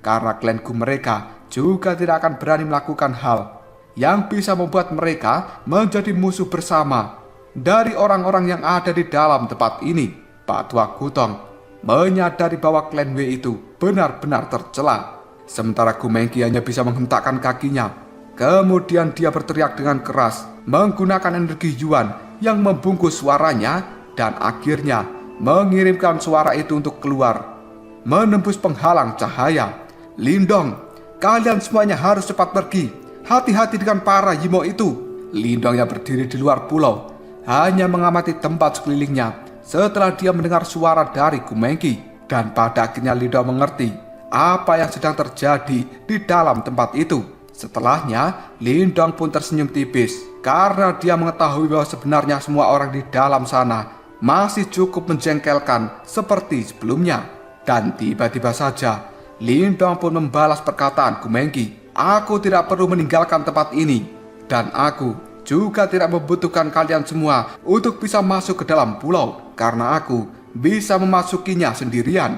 karena klan Gu mereka juga tidak akan berani melakukan hal yang bisa membuat mereka menjadi musuh bersama. Dari orang-orang yang ada di dalam tempat ini, Patua Gutong menyadari bahwa klan W itu benar-benar tercela. Sementara Gumengki hanya bisa menghentakkan kakinya. Kemudian dia berteriak dengan keras, menggunakan energi Yuan yang membungkus suaranya, dan akhirnya mengirimkan suara itu untuk keluar, menembus penghalang cahaya. Lindong, kalian semuanya harus cepat pergi. Hati-hati dengan para Yimo itu. Lindong yang berdiri di luar pulau hanya mengamati tempat sekelilingnya setelah dia mendengar suara dari Gumengki. Dan pada akhirnya Lindong mengerti apa yang sedang terjadi di dalam tempat itu. Setelahnya, Lindong pun tersenyum tipis karena dia mengetahui bahwa sebenarnya semua orang di dalam sana masih cukup menjengkelkan seperti sebelumnya. Dan tiba-tiba saja Lindong pun membalas perkataan Gumengki. Aku tidak perlu meninggalkan tempat ini, dan aku juga tidak membutuhkan kalian semua untuk bisa masuk ke dalam pulau, karena aku bisa memasukinya sendirian.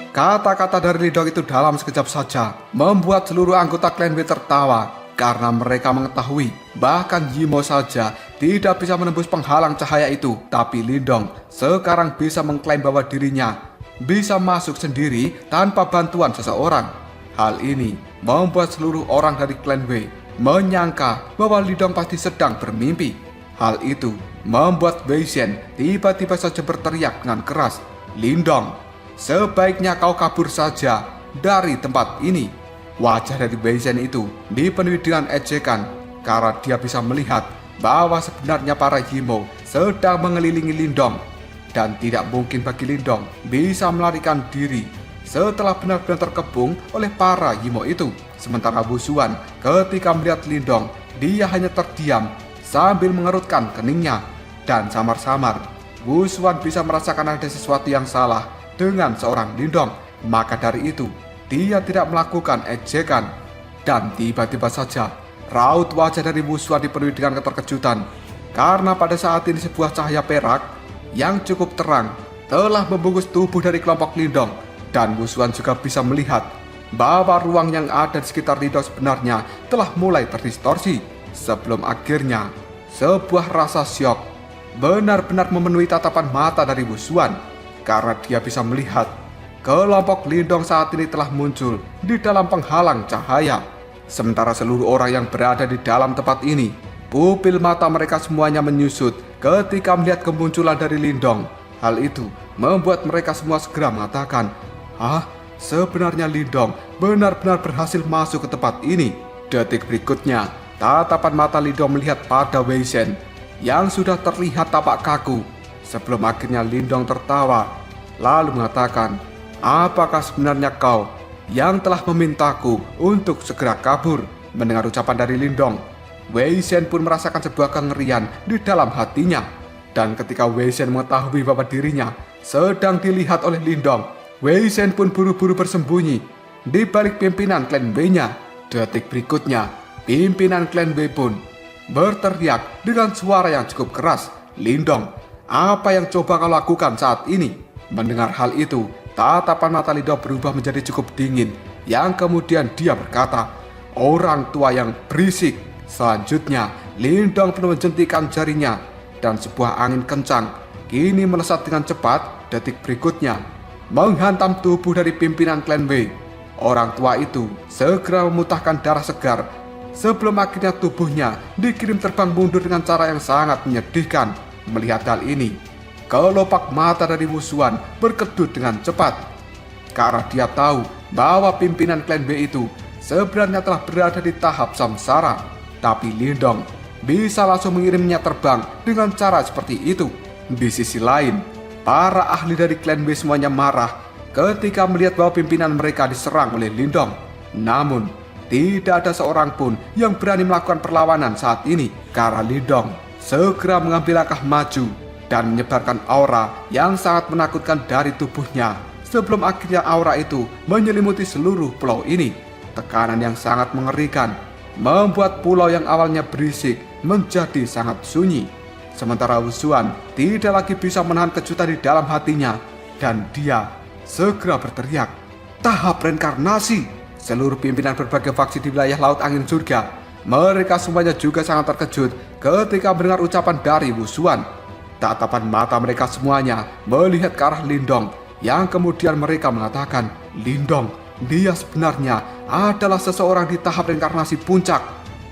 Kata-kata dari Lindong itu dalam sekejap saja membuat seluruh anggota klan W tertawa, karena mereka mengetahui bahkan Yimo saja tidak bisa menembus penghalang cahaya itu. Tapi Lindong sekarang bisa mengklaim bahwa dirinya bisa masuk sendiri tanpa bantuan seseorang. Hal ini membuat seluruh orang dari klan W menyangka bahwa Lindong pasti sedang bermimpi. Hal itu membuat Wei Shen tiba-tiba saja berteriak dengan keras, "Lindong, sebaiknya kau kabur saja dari tempat ini." Wajah dari Wei Shen itu dipenuhi dengan ejekan karena dia bisa melihat bahwa sebenarnya para Yimo sedang mengelilingi Lindong, dan tidak mungkin bagi Lindong bisa melarikan diri setelah benar-benar terkepung oleh para Yimo itu. Sementara Wu Xuan ketika melihat Lindong, dia hanya terdiam sambil mengerutkan keningnya, dan samar-samar Wu Xuan bisa merasakan ada sesuatu yang salah dengan seorang Lindong. Maka dari itu dia tidak melakukan ejekan. Dan tiba-tiba saja raut wajah dari Wu Xuan dipenuhi dengan keterkejutan, karena pada saat ini sebuah cahaya perak yang cukup terang telah membungkus tubuh dari kelompok Lindong. Dan Wu Xuan juga bisa melihat bahwa ruang yang ada di sekitar Lindong sebenarnya telah mulai terdistorsi, sebelum akhirnya sebuah rasa syok benar-benar memenuhi tatapan mata dari Wu Xuan, karena dia bisa melihat kelompok Lindong saat ini telah muncul di dalam penghalang cahaya. Sementara seluruh orang yang berada di dalam tempat ini, pupil mata mereka semuanya menyusut ketika melihat kemunculan dari Lindong. Hal itu membuat mereka semua segera mengatakan, sebenarnya Lindong benar-benar berhasil masuk ke tempat ini. Detik berikutnya, tatapan mata Lindong melihat pada Wei Shen yang sudah terlihat tampak kaku, sebelum akhirnya Lindong tertawa lalu mengatakan, "Apakah sebenarnya kau yang telah memintaku untuk segera kabur?" Mendengar ucapan dari Lindong, Wei Shen pun merasakan sebuah kengerian di dalam hatinya. Dan ketika Wei Shen mengetahui bahwa dirinya sedang dilihat oleh Lindong, Wei Shen pun buru-buru bersembunyi di balik pimpinan klan W-nya. Detik berikutnya, pimpinan klan W pun berteriak dengan suara yang cukup keras, "Lindong, apa yang coba kau lakukan saat ini?" Mendengar hal itu, tatapan mata Lindong berubah menjadi cukup dingin, yang kemudian dia berkata, "Orang tua yang berisik." Selanjutnya, Lindong pun menjentikan jarinya, dan sebuah angin kencang kini melesat dengan cepat. Detik berikutnya, menghantam tubuh dari pimpinan klan W. Orang tua itu segera memutahkan darah segar, sebelum akhirnya tubuhnya dikirim terbang mundur dengan cara yang sangat menyedihkan. Melihat hal ini, kelopak mata dari Wu Xuan berkedut dengan cepat, karena dia tahu bahwa pimpinan klan W itu sebenarnya telah berada di tahap samsara. Tapi Lindong bisa langsung mengirimnya terbang dengan cara seperti itu. Di sisi lain, para ahli dari klan Wei semuanya marah ketika melihat bahwa pimpinan mereka diserang oleh Lindong. Namun, tidak ada seorang pun yang berani melakukan perlawanan saat ini karena Lindong segera mengambil langkah maju dan menyebarkan aura yang sangat menakutkan dari tubuhnya. Sebelum akhirnya aura itu menyelimuti seluruh pulau ini, tekanan yang sangat mengerikan membuat pulau yang awalnya berisik menjadi sangat sunyi. Sementara Wu Xuan tidak lagi bisa menahan kejutan di dalam hatinya dan dia segera berteriak, "Tahap reinkarnasi!" Seluruh pimpinan berbagai faksi di wilayah Laut Angin Surga, mereka semuanya juga sangat terkejut ketika mendengar ucapan dari Wu Xuan. Tatapan mata mereka semuanya melihat ke arah Lindong, yang kemudian mereka mengatakan, "Lindong, dia sebenarnya adalah seseorang di tahap reinkarnasi puncak."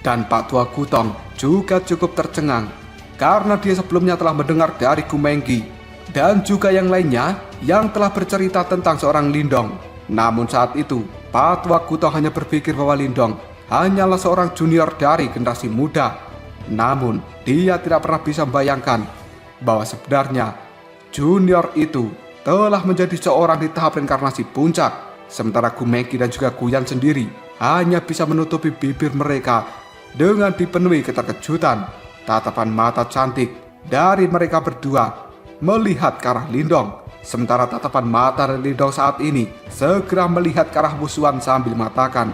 Dan Pak Tua Gutong juga cukup tercengang karena dia sebelumnya telah mendengar dari Kumengki dan juga yang lainnya yang telah bercerita tentang seorang Lindong. Namun saat itu Pak Tua Gutong hanya berpikir bahwa Lindong hanyalah seorang junior dari generasi muda. Namun dia tidak pernah bisa membayangkan bahwa sebenarnya junior itu telah menjadi seorang di tahap reinkarnasi puncak. Sementara Kumengki dan juga Guyan sendiri hanya bisa menutupi bibir mereka dengan dipenuhi keterkejutan. Tatapan mata cantik dari mereka berdua melihat ke arah Lindong. Sementara tatapan mata dari Lindong saat ini segera melihat ke arah Wu Xuan sambil mengatakan,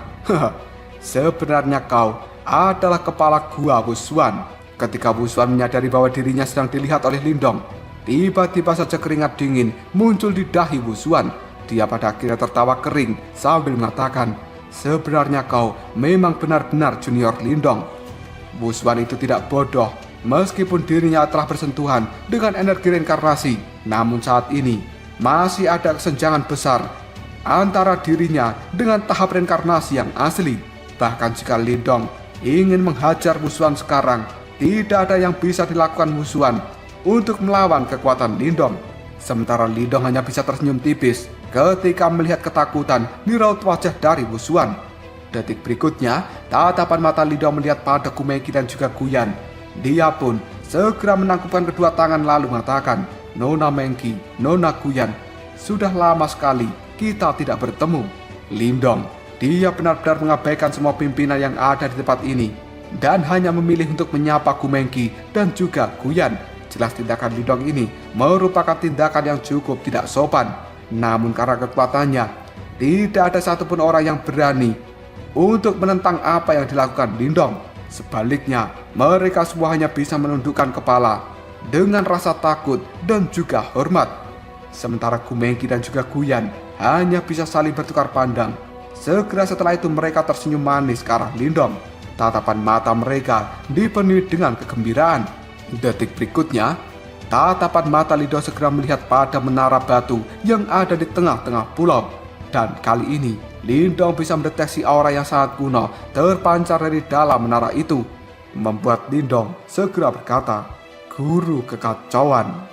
"Sebenarnya kau adalah kepala gua, Wu Xuan." Ketika Wu Xuan menyadari bahwa dirinya sedang dilihat oleh Lindong, tiba-tiba saja keringat dingin muncul di dahi Wu Xuan. Dia pada akhirnya tertawa kering sambil mengatakan, "Sebenarnya kau memang benar-benar junior Lindong." Wu Xuan itu tidak bodoh. Meskipun dirinya telah bersentuhan dengan energi reinkarnasi, namun saat ini masih ada kesenjangan besar antara dirinya dengan tahap reinkarnasi yang asli. Bahkan jika Lindong ingin menghajar Wu Xuan sekarang, tidak ada yang bisa dilakukan Wu Xuan untuk melawan kekuatan Lindong. Sementara Lindong hanya bisa tersenyum tipis ketika melihat ketakutan di raut wajah dari Wu Xuan. Detik berikutnya, tatapan mata Lindong melihat pada Kumengki dan juga Guyan. Dia pun segera menangkupkan kedua tangan lalu mengatakan, "Nona Mengki, Nona Guyan, sudah lama sekali kita tidak bertemu." Lindong, dia benar-benar mengabaikan semua pimpinan yang ada di tempat ini dan hanya memilih untuk menyapa Kumengki dan juga Guyan. Jelas tindakan Lindong ini merupakan tindakan yang cukup tidak sopan. Namun karena kekuatannya, tidak ada satupun orang yang berani untuk menentang apa yang dilakukan Lindong. Sebaliknya, mereka semua hanya bisa menundukkan kepala dengan rasa takut dan juga hormat. Sementara Kumengki dan juga Guyan hanya bisa saling bertukar pandang. Segera setelah itu mereka tersenyum manis ke arah Lindong. Tatapan mata mereka dipenuhi dengan kegembiraan. Detik berikutnya, tatapan mata Lindong segera melihat pada menara batu yang ada di tengah-tengah pulau. Dan kali ini, Lindong bisa mendeteksi aura yang sangat kuno terpancar dari dalam menara itu, membuat Lindong segera berkata, "Guru kekacauan."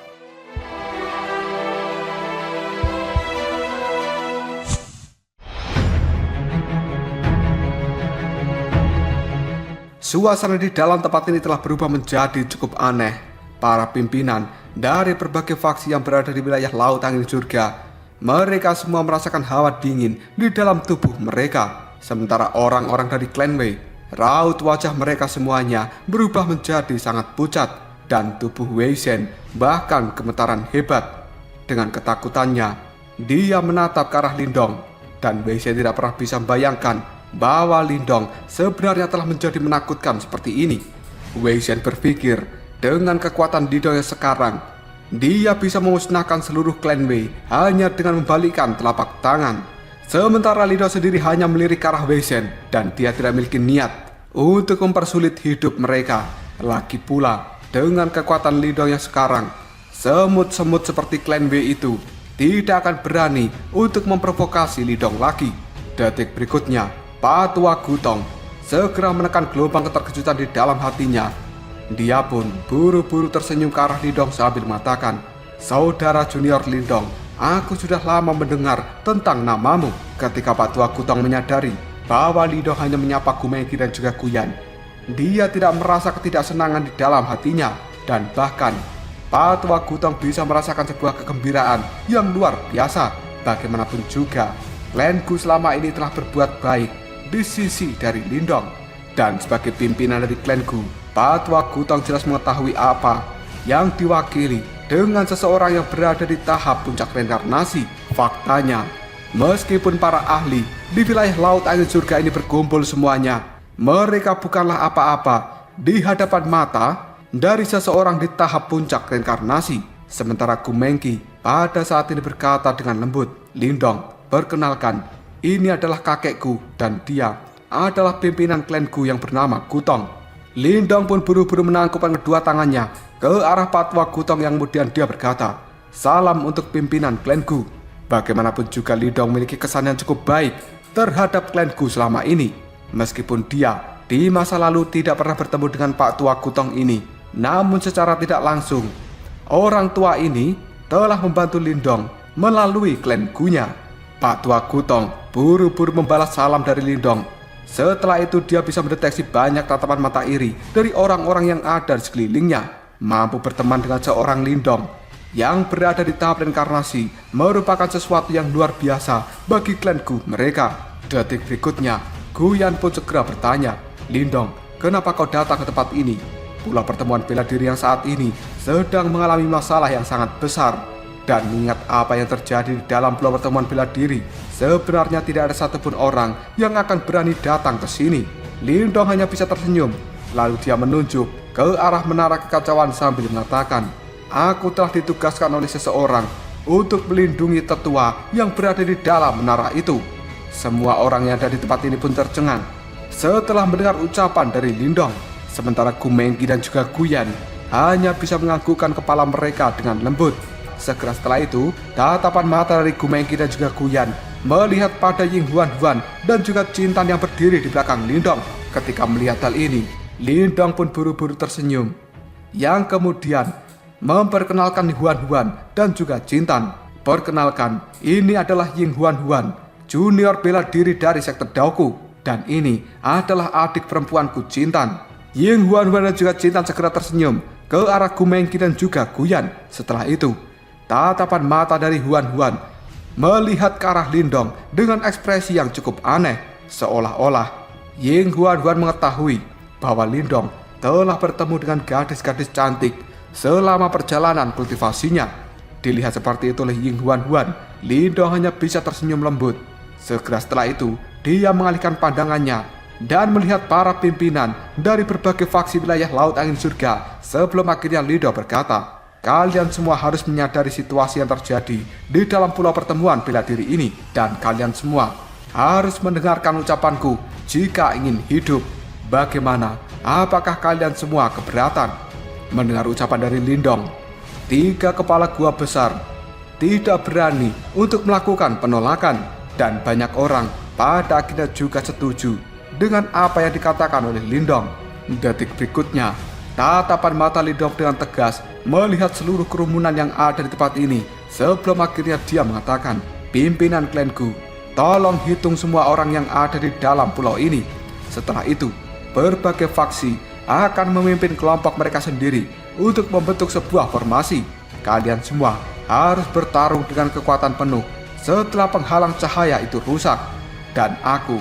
Suasana di dalam tempat ini telah berubah menjadi cukup aneh. Para pimpinan dari berbagai faksi yang berada di wilayah Laut Angin Surga, mereka semua merasakan hawa dingin di dalam tubuh mereka. Sementara orang-orang dari klan Wei, raut wajah mereka semuanya berubah menjadi sangat pucat dan tubuh Wei Shen bahkan gemetaran hebat. Dengan ketakutannya, dia menatap ke arah Lindong dan Wei Shen tidak pernah bisa membayangkan bahwa Lindong sebenarnya telah menjadi menakutkan seperti ini. Wei Shen berpikir dengan kekuatan Lindong yang sekarang, dia bisa memusnahkan seluruh klan Wei hanya dengan membalikkan telapak tangan. Sementara Lindong sendiri hanya melirik ke arah Wei Shen dan dia tidak memiliki niat untuk mempersulit hidup mereka. Lagi pula, dengan kekuatan Lindong yang sekarang, semut-semut seperti klan Wei itu tidak akan berani untuk memprovokasi Lindong lagi. Detik berikutnya, Pak Tua Gutong segera menekan gelombang keterkejutan di dalam hatinya. Dia pun buru-buru tersenyum ke arah Lindong sambil mengatakan, "Saudara junior Lindong, aku sudah lama mendengar tentang namamu." Ketika Pak Tua Gutong menyadari bahwa Lindong hanya menyapa Kumengki dan juga Guyan, Dia tidak merasa ketidaksenangan di dalam hatinya, dan bahkan Patwa Gutong bisa merasakan sebuah kegembiraan yang luar biasa. Bagaimanapun juga, klanku selama ini telah berbuat baik di sisi dari Lindong. Dan sebagai pimpinan dari klanku, Patwa Gutong jelas mengetahui apa yang diwakili dengan seseorang yang berada di tahap puncak reinkarnasi. Faktanya, meskipun para ahli di wilayah Laut Angin Surga ini berkumpul semuanya, mereka bukanlah apa-apa di hadapan mata dari seseorang di tahap puncak reinkarnasi. Sementara Gumengki pada saat ini berkata dengan lembut, "Lindong, perkenalkan, ini adalah kakekku dan dia adalah pimpinan klanku yang bernama Gutong." Lindong pun buru-buru menangkupkan kedua tangannya ke arah Patwa Gutong yang kemudian dia berkata, "Salam untuk pimpinan klanku." Bagaimanapun juga Lindong memiliki kesan yang cukup baik terhadap klanku selama ini. Meskipun dia di masa lalu tidak pernah bertemu dengan Pak Tua Gutong ini, namun secara tidak langsung, orang tua ini telah membantu Lindong melalui klankunya. Pak Tua Gutong buru-buru membalas salam dari Lindong. Setelah itu dia bisa mendeteksi banyak tatapan mata iri dari orang-orang yang ada di sekelilingnya. Mampu berteman dengan seorang Lindong yang berada di tahap reinkarnasi merupakan sesuatu yang luar biasa bagi klanku mereka. Detik berikutnya, Guyan pun segera bertanya, "Lindong, kenapa kau datang ke tempat ini?" Pulau pertemuan bela diri yang saat ini sedang mengalami masalah yang sangat besar. Dan mengingat apa yang terjadi di dalam pulau pertemuan bela diri, sebenarnya tidak ada satupun orang yang akan berani datang ke sini. Lindong hanya bisa tersenyum, lalu dia menunjuk ke arah menara kekacauan sambil mengatakan, "Aku telah ditugaskan oleh seseorang untuk melindungi tetua yang berada di dalam menara itu." Semua orang yang ada di tempat ini pun tercengang setelah mendengar ucapan dari Lindong. Sementara Gumengki dan juga Guyan hanya bisa menganggukkan kepala mereka dengan lembut. Segera setelah itu, tatapan mata dari Gumengki dan juga Guyan melihat pada Ying Huan dan juga Cintan yang berdiri di belakang Lindong. Ketika melihat hal ini, Lindong pun buru-buru tersenyum, yang kemudian memperkenalkan Huan dan juga Cintan. "Perkenalkan, ini adalah Ying Huan, junior bela diri dari sektor Daoku, dan ini adalah adik perempuanku Cintan." Ying Huan dan juga Cintan segera tersenyum ke arah Gumengki dan juga Guyan. Setelah itu, tatapan mata dari Huan melihat ke arah Lindong dengan ekspresi yang cukup aneh, seolah-olah Ying Huan mengetahui bahwa Lindong telah bertemu dengan gadis-gadis cantik selama perjalanan kultivasinya. Dilihat seperti itu oleh Ying Huan, Lindong hanya bisa tersenyum lembut. Segera setelah itu, dia mengalihkan pandangannya dan melihat para pimpinan dari berbagai faksi wilayah Laut Angin Surga sebelum akhirnya Lindong berkata, "Kalian semua harus menyadari situasi yang terjadi di dalam pulau pertemuan bela diri ini, dan kalian semua harus mendengarkan ucapanku jika ingin hidup. Bagaimana? Apakah kalian semua keberatan?" Mendengar ucapan dari Lindong, 3 kepala gua besar tidak berani untuk melakukan penolakan, dan banyak orang pada akhirnya juga setuju dengan apa yang dikatakan oleh Lindong. Detik berikutnya, tatapan mata Lindong dengan tegas melihat seluruh kerumunan yang ada di tempat ini sebelum akhirnya dia mengatakan, "Pimpinan klanku, tolong hitung semua orang yang ada di dalam pulau ini. Setelah itu, berbagai faksi akan memimpin kelompok mereka sendiri untuk membentuk sebuah formasi. Kalian semua harus bertarung dengan kekuatan penuh setelah penghalang cahaya itu rusak. Dan aku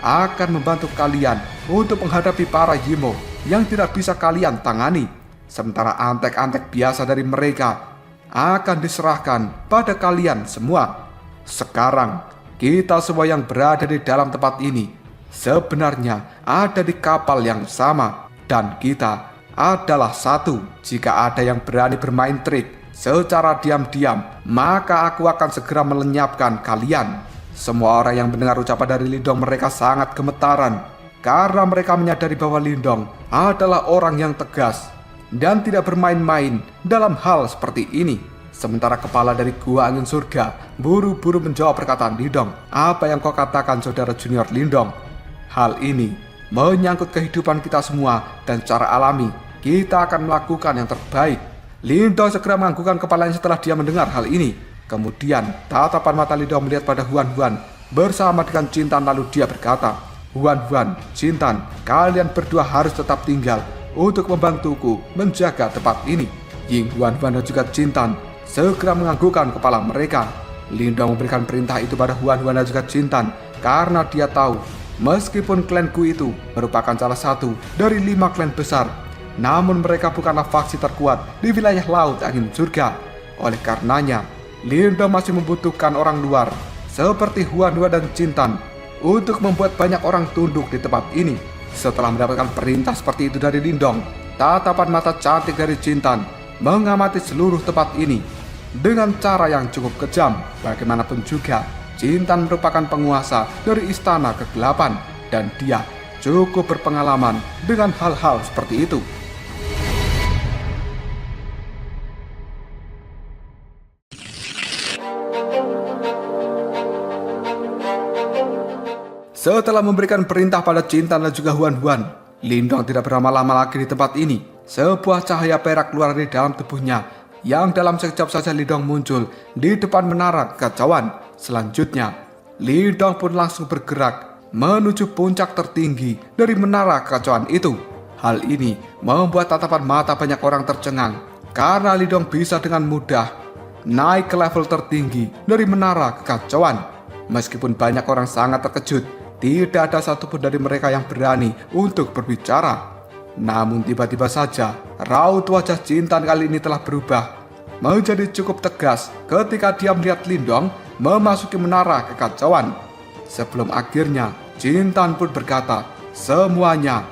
akan membantu kalian untuk menghadapi para Yimo yang tidak bisa kalian tangani. Sementara antek-antek biasa dari mereka akan diserahkan pada kalian semua. Sekarang, kita semua yang berada di dalam tempat ini sebenarnya ada di kapal yang sama, dan kita adalah satu. Jika ada yang berani bermain trik secara diam-diam, maka aku akan segera melenyapkan kalian." Semua orang yang mendengar ucapan dari Lindong mereka sangat gemetaran, karena mereka menyadari bahwa Lindong adalah orang yang tegas dan tidak bermain-main dalam hal seperti ini. Sementara kepala dari Gua Angin Surga buru-buru menjawab perkataan Lindong. "Apa yang kau katakan, saudara junior Lindong? Hal ini menyangkut kehidupan kita semua, dan secara alami kita akan melakukan yang terbaik." Lindong segera menganggukkan kepalanya setelah dia mendengar hal ini. Kemudian tatapan mata Lindong melihat pada Huan bersama dengan Cintan, lalu dia berkata, Huan, Jintan, kalian berdua harus tetap tinggal untuk membantuku menjaga tempat ini. Ying Huan dan juga Jintan segera menganggukkan kepala mereka. Lindong memberikan perintah itu pada Huan dan juga Jintan karena dia tahu meskipun klan Gu itu merupakan salah satu dari 5 klan besar, namun mereka bukanlah faksi terkuat di wilayah Laut Angin Surga. Oleh karenanya, Lindong masih membutuhkan orang luar seperti Huan dan Jintan untuk membuat banyak orang tunduk di tempat ini. Setelah mendapatkan perintah seperti itu dari Lindong, tatapan mata cantik dari Jintan mengamati seluruh tempat ini dengan cara yang cukup kejam. Bagaimanapun juga, Jintan merupakan penguasa dari istana kegelapan dan dia cukup berpengalaman dengan hal-hal seperti itu. Setelah memberikan perintah pada Jintan dan juga Huan, Lindong tidak berlama-lama lagi di tempat ini. Sebuah cahaya perak keluar dari dalam tubuhnya, yang dalam sekejap saja Lindong muncul di depan menara kekacauan. Selanjutnya, Lindong pun langsung bergerak menuju puncak tertinggi dari menara kekacauan itu. Hal ini membuat tatapan mata banyak orang tercengang, karena Lindong bisa dengan mudah naik ke level tertinggi dari menara kekacauan. Meskipun banyak orang sangat terkejut, tidak ada satupun dari mereka yang berani untuk berbicara. Namun tiba-tiba saja, raut wajah Jintan kali ini telah berubah menjadi cukup tegas ketika dia melihat Lindong memasuki menara kekacauan. Sebelum akhirnya, Jintan pun berkata, "Semuanya,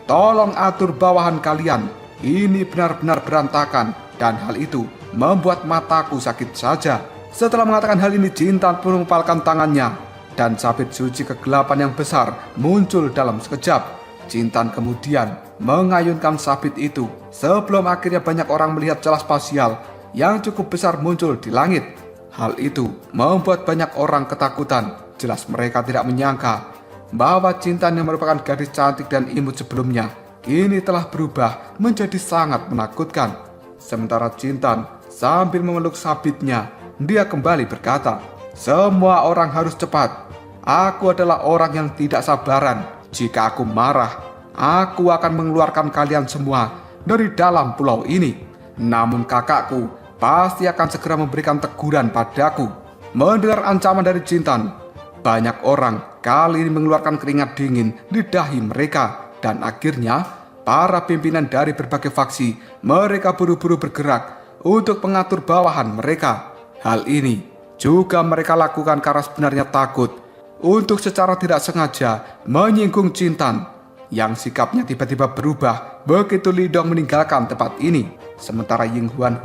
tolong atur bawahan kalian. Ini benar-benar berantakan." Dan hal itu membuat mataku sakit saja. Setelah mengatakan hal ini, Jintan pun mengepalkan tangannya, dan sabit suci kegelapan yang besar muncul dalam sekejap. Jintan kemudian mengayunkan sabit itu sebelum akhirnya banyak orang melihat celah spasial yang cukup besar muncul di langit. Hal itu membuat banyak orang ketakutan. Jelas mereka tidak menyangka bahwa Jintan yang merupakan gadis cantik dan imut sebelumnya kini telah berubah menjadi sangat menakutkan. Sementara Jintan sambil memeluk sabitnya, dia kembali berkata, "Semua orang harus cepat. Aku adalah orang yang tidak sabaran. Jika aku marah, aku akan mengeluarkan kalian semua dari dalam pulau ini. Namun kakakku pasti akan segera memberikan teguran padaku." Mendengar ancaman dari Jintan, banyak orang kali ini mengeluarkan keringat dingin di dahi mereka. Dan akhirnya, para pimpinan dari berbagai faksi, mereka buru-buru bergerak untuk mengatur bawahan mereka. Hal ini juga mereka lakukan karena sebenarnya takut untuk secara tidak sengaja menyinggung Jintan, yang sikapnya tiba-tiba berubah begitu Lindong meninggalkan tempat ini. Sementara Ying Huan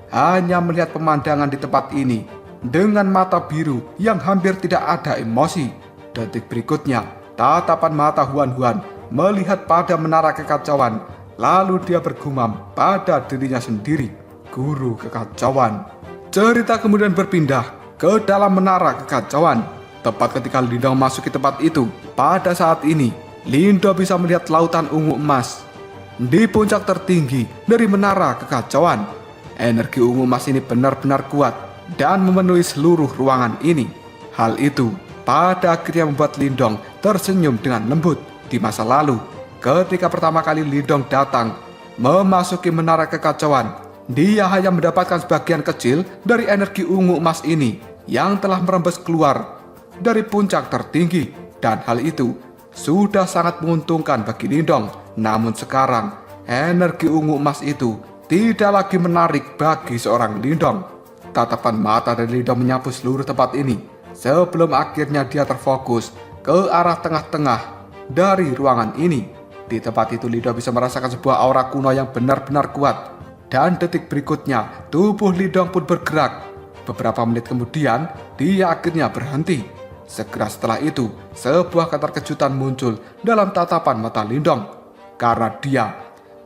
hanya melihat pemandangan di tempat ini dengan mata biru yang hampir tidak ada emosi. Detik berikutnya, tatapan mata Huan melihat pada menara kekacauan, lalu dia bergumam pada dirinya sendiri, "Guru kekacauan." Cerita kemudian berpindah ke dalam menara kekacauan. Tepat ketika Lindong masuk ke tempat itu, pada saat ini Lindong bisa melihat lautan ungu emas di puncak tertinggi dari menara kekacauan. Energi ungu emas ini benar-benar kuat dan memenuhi seluruh ruangan ini. Hal itu pada akhirnya membuat Lindong tersenyum dengan lembut. Di masa lalu, ketika pertama kali Lindong datang memasuki menara kekacauan, dia hanya mendapatkan sebagian kecil dari energi ungu emas ini yang telah merembes keluar dari puncak tertinggi, dan hal itu sudah sangat menguntungkan bagi Lindong. Namun sekarang, energi ungu emas itu tidak lagi menarik bagi seorang Lindong. Tatapan mata dari Lindong menyapu seluruh tempat ini sebelum akhirnya dia terfokus ke arah tengah-tengah dari ruangan ini. Di tempat itu Lindong bisa merasakan sebuah aura kuno yang benar-benar kuat. Dan detik berikutnya, tubuh Lindong pun bergerak. Beberapa menit kemudian, dia akhirnya berhenti. Segera setelah itu, sebuah keterkejutan muncul dalam tatapan mata Lindong. Karena dia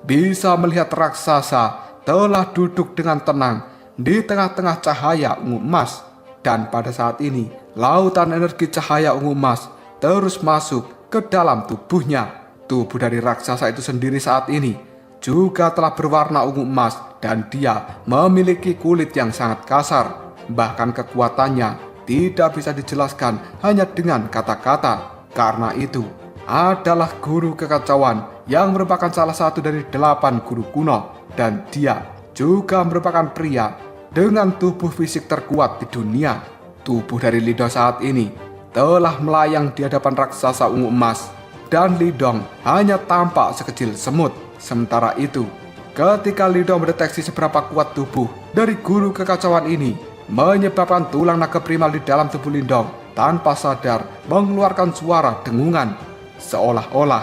bisa melihat raksasa telah duduk dengan tenang di tengah-tengah cahaya ungu emas. Dan pada saat ini, lautan energi cahaya ungu emas terus masuk ke dalam tubuhnya. Tubuh dari raksasa itu sendiri saat ini juga telah berwarna ungu emas, dan dia memiliki kulit yang sangat kasar. Bahkan kekuatannya tidak bisa dijelaskan hanya dengan kata-kata. Karena itu, adalah guru kekacauan yang merupakan salah satu dari 8 guru kuno, dan dia juga merupakan pria dengan tubuh fisik terkuat di dunia. Tubuh dari Lindong saat ini telah melayang di hadapan raksasa ungu emas, dan Lindong hanya tampak sekecil semut. Sementara itu, ketika Lindong mendeteksi seberapa kuat tubuh dari guru kekacauan ini, menyebabkan tulang naga primal di dalam tubuh Lindong tanpa sadar mengeluarkan suara dengungan. Seolah-olah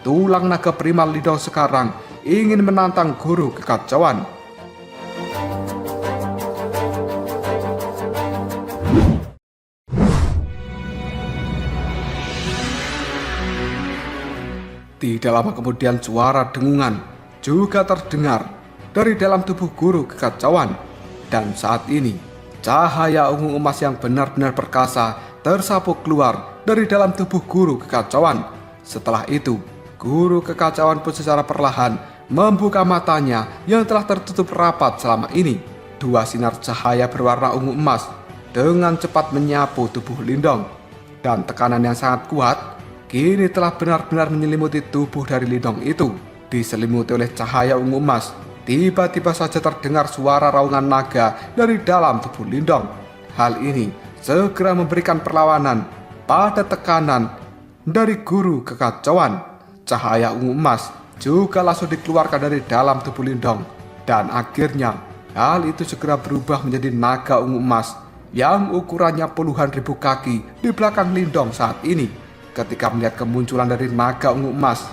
tulang naga primal Lindong sekarang ingin menantang guru kekacauan. Tidak lama kemudian suara dengungan juga terdengar dari dalam tubuh guru kekacauan. Dan saat ini, cahaya ungu emas yang benar-benar perkasa tersapu keluar dari dalam tubuh guru kekacauan. Setelah itu, guru kekacauan pun secara perlahan membuka matanya yang telah tertutup rapat selama ini. 2 sinar cahaya berwarna ungu emas dengan cepat menyapu tubuh Lindong. Dan tekanan yang sangat kuat kini telah benar-benar menyelimuti tubuh dari Lindong itu. Diselimuti oleh cahaya ungu emas, tiba-tiba saja terdengar suara raungan naga dari dalam tubuh Lindong. Hal ini segera memberikan perlawanan pada tekanan dari guru kekacauan. Cahaya ungu emas juga langsung dikeluarkan dari dalam tubuh Lindong, dan akhirnya hal itu segera berubah menjadi naga ungu emas yang ukurannya puluhan ribu kaki di belakang Lindong saat ini. Ketika melihat kemunculan dari naga ungu emas,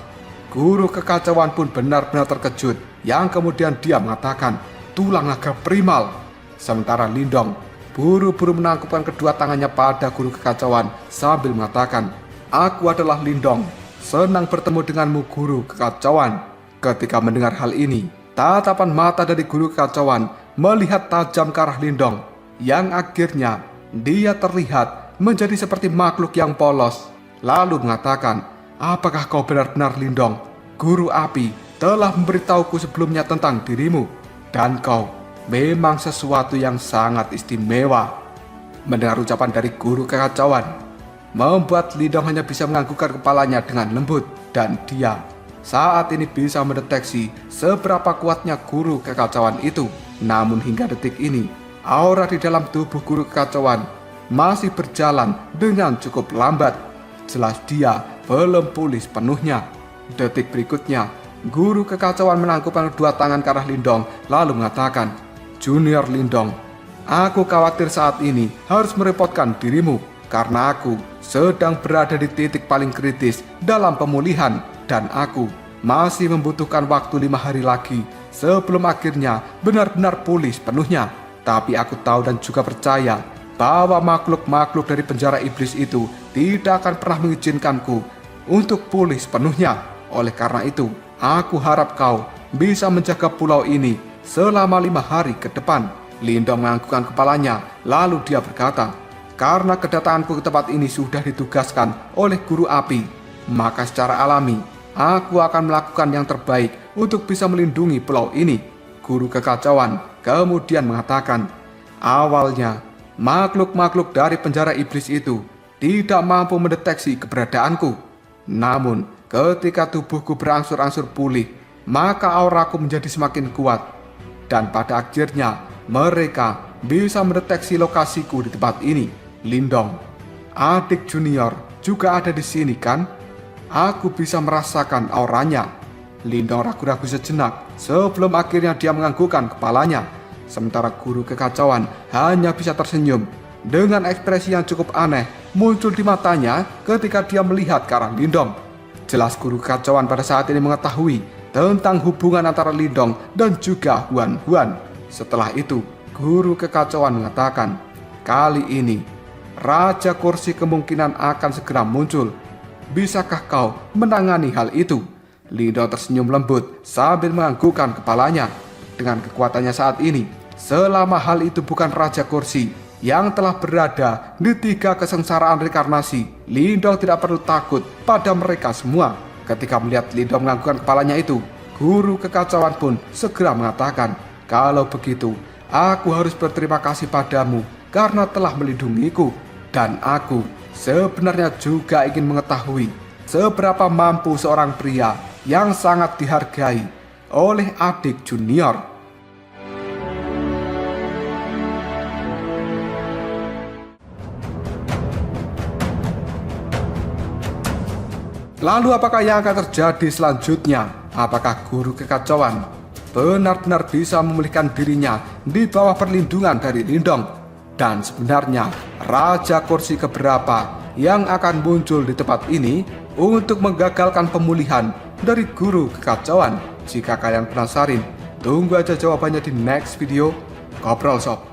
guru kekacauan pun benar-benar terkejut, yang kemudian dia mengatakan, "Tulang naga primal." Sementara Lindong buru-buru menangkupkan kedua tangannya pada guru kekacauan sambil mengatakan, "Aku adalah Lindong, senang bertemu denganmu guru kekacauan." Ketika mendengar hal ini, tatapan mata dari guru kekacauan melihat tajam ke arah Lindong, yang akhirnya dia terlihat menjadi seperti makhluk yang polos. Lalu mengatakan, "Apakah kau benar-benar Lindong? Guru api telah memberitahuku sebelumnya tentang dirimu, dan kau memang sesuatu yang sangat istimewa." Mendengar ucapan dari guru kekacauan membuat Lindong hanya bisa menganggukkan kepalanya dengan lembut, dan dia saat ini bisa mendeteksi seberapa kuatnya guru kekacauan itu. Namun hingga detik ini, aura di dalam tubuh guru kekacauan masih berjalan dengan cukup lambat. Jelas dia belum pulih sepenuhnya. Detik berikutnya, guru kekacauan menangkupkan kedua tangan ke arah Lindong lalu mengatakan, "Junior Lindong, aku khawatir saat ini harus merepotkan dirimu karena aku sedang berada di titik paling kritis dalam pemulihan, dan aku masih membutuhkan waktu 5 hari lagi sebelum akhirnya benar-benar pulih sepenuhnya. Tapi aku tahu dan juga percaya bahwa makhluk-makhluk dari penjara iblis itu tidak akan pernah mengizinkanku untuk pulih sepenuhnya. Oleh karena itu, aku harap kau bisa menjaga pulau ini selama 5 hari ke depan." Lindong menganggukkan kepalanya, lalu dia berkata, "Karena kedatanganku ke tempat ini sudah ditugaskan oleh guru api, maka secara alami aku akan melakukan yang terbaik untuk bisa melindungi pulau ini." Guru kekacauan kemudian mengatakan, "Awalnya makhluk-makhluk dari penjara iblis itu tidak mampu mendeteksi keberadaanku. Namun ketika tubuhku berangsur-angsur pulih, maka auraku menjadi semakin kuat. Dan pada akhirnya mereka bisa mendeteksi lokasiku di tempat ini." "Lindong, adik junior juga ada di sini kan? Aku bisa merasakan auranya." Lindong ragu-ragu sejenak sebelum akhirnya dia menganggukkan kepalanya. Sementara guru kekacauan hanya bisa tersenyum. Dengan ekspresi yang cukup aneh muncul di matanya ketika dia melihat ke arah Lindong. Jelas guru kekacauan pada saat ini mengetahui tentang hubungan antara Lindong dan juga Huan Huan. Setelah itu, guru kekacauan mengatakan, "Kali ini, Raja Kursi kemungkinan akan segera muncul. Bisakah kau menangani hal itu?" Lindong tersenyum lembut sambil menganggukkan kepalanya. Dengan kekuatannya saat ini, selama hal itu bukan Raja Kursi yang telah berada di 3 kesengsaraan reinkarnasi, Lindong tidak perlu takut pada mereka semua. Ketika melihat Lindong menganggukkan kepalanya itu, guru kekacauan pun segera mengatakan, "Kalau begitu, aku harus berterima kasih padamu karena telah melindungiku, dan aku sebenarnya juga ingin mengetahui seberapa mampu seorang pria yang sangat dihargai oleh adik junior. Lalu apakah yang akan terjadi selanjutnya? Apakah guru kekacauan benar-benar bisa memulihkan dirinya di bawah perlindungan dari Lindong? Dan sebenarnya raja kursi keberapa yang akan muncul di tempat ini untuk menggagalkan pemulihan dari guru kekacauan? Jika kalian penasaran, tunggu aja jawabannya di next video Ngobrol Sob.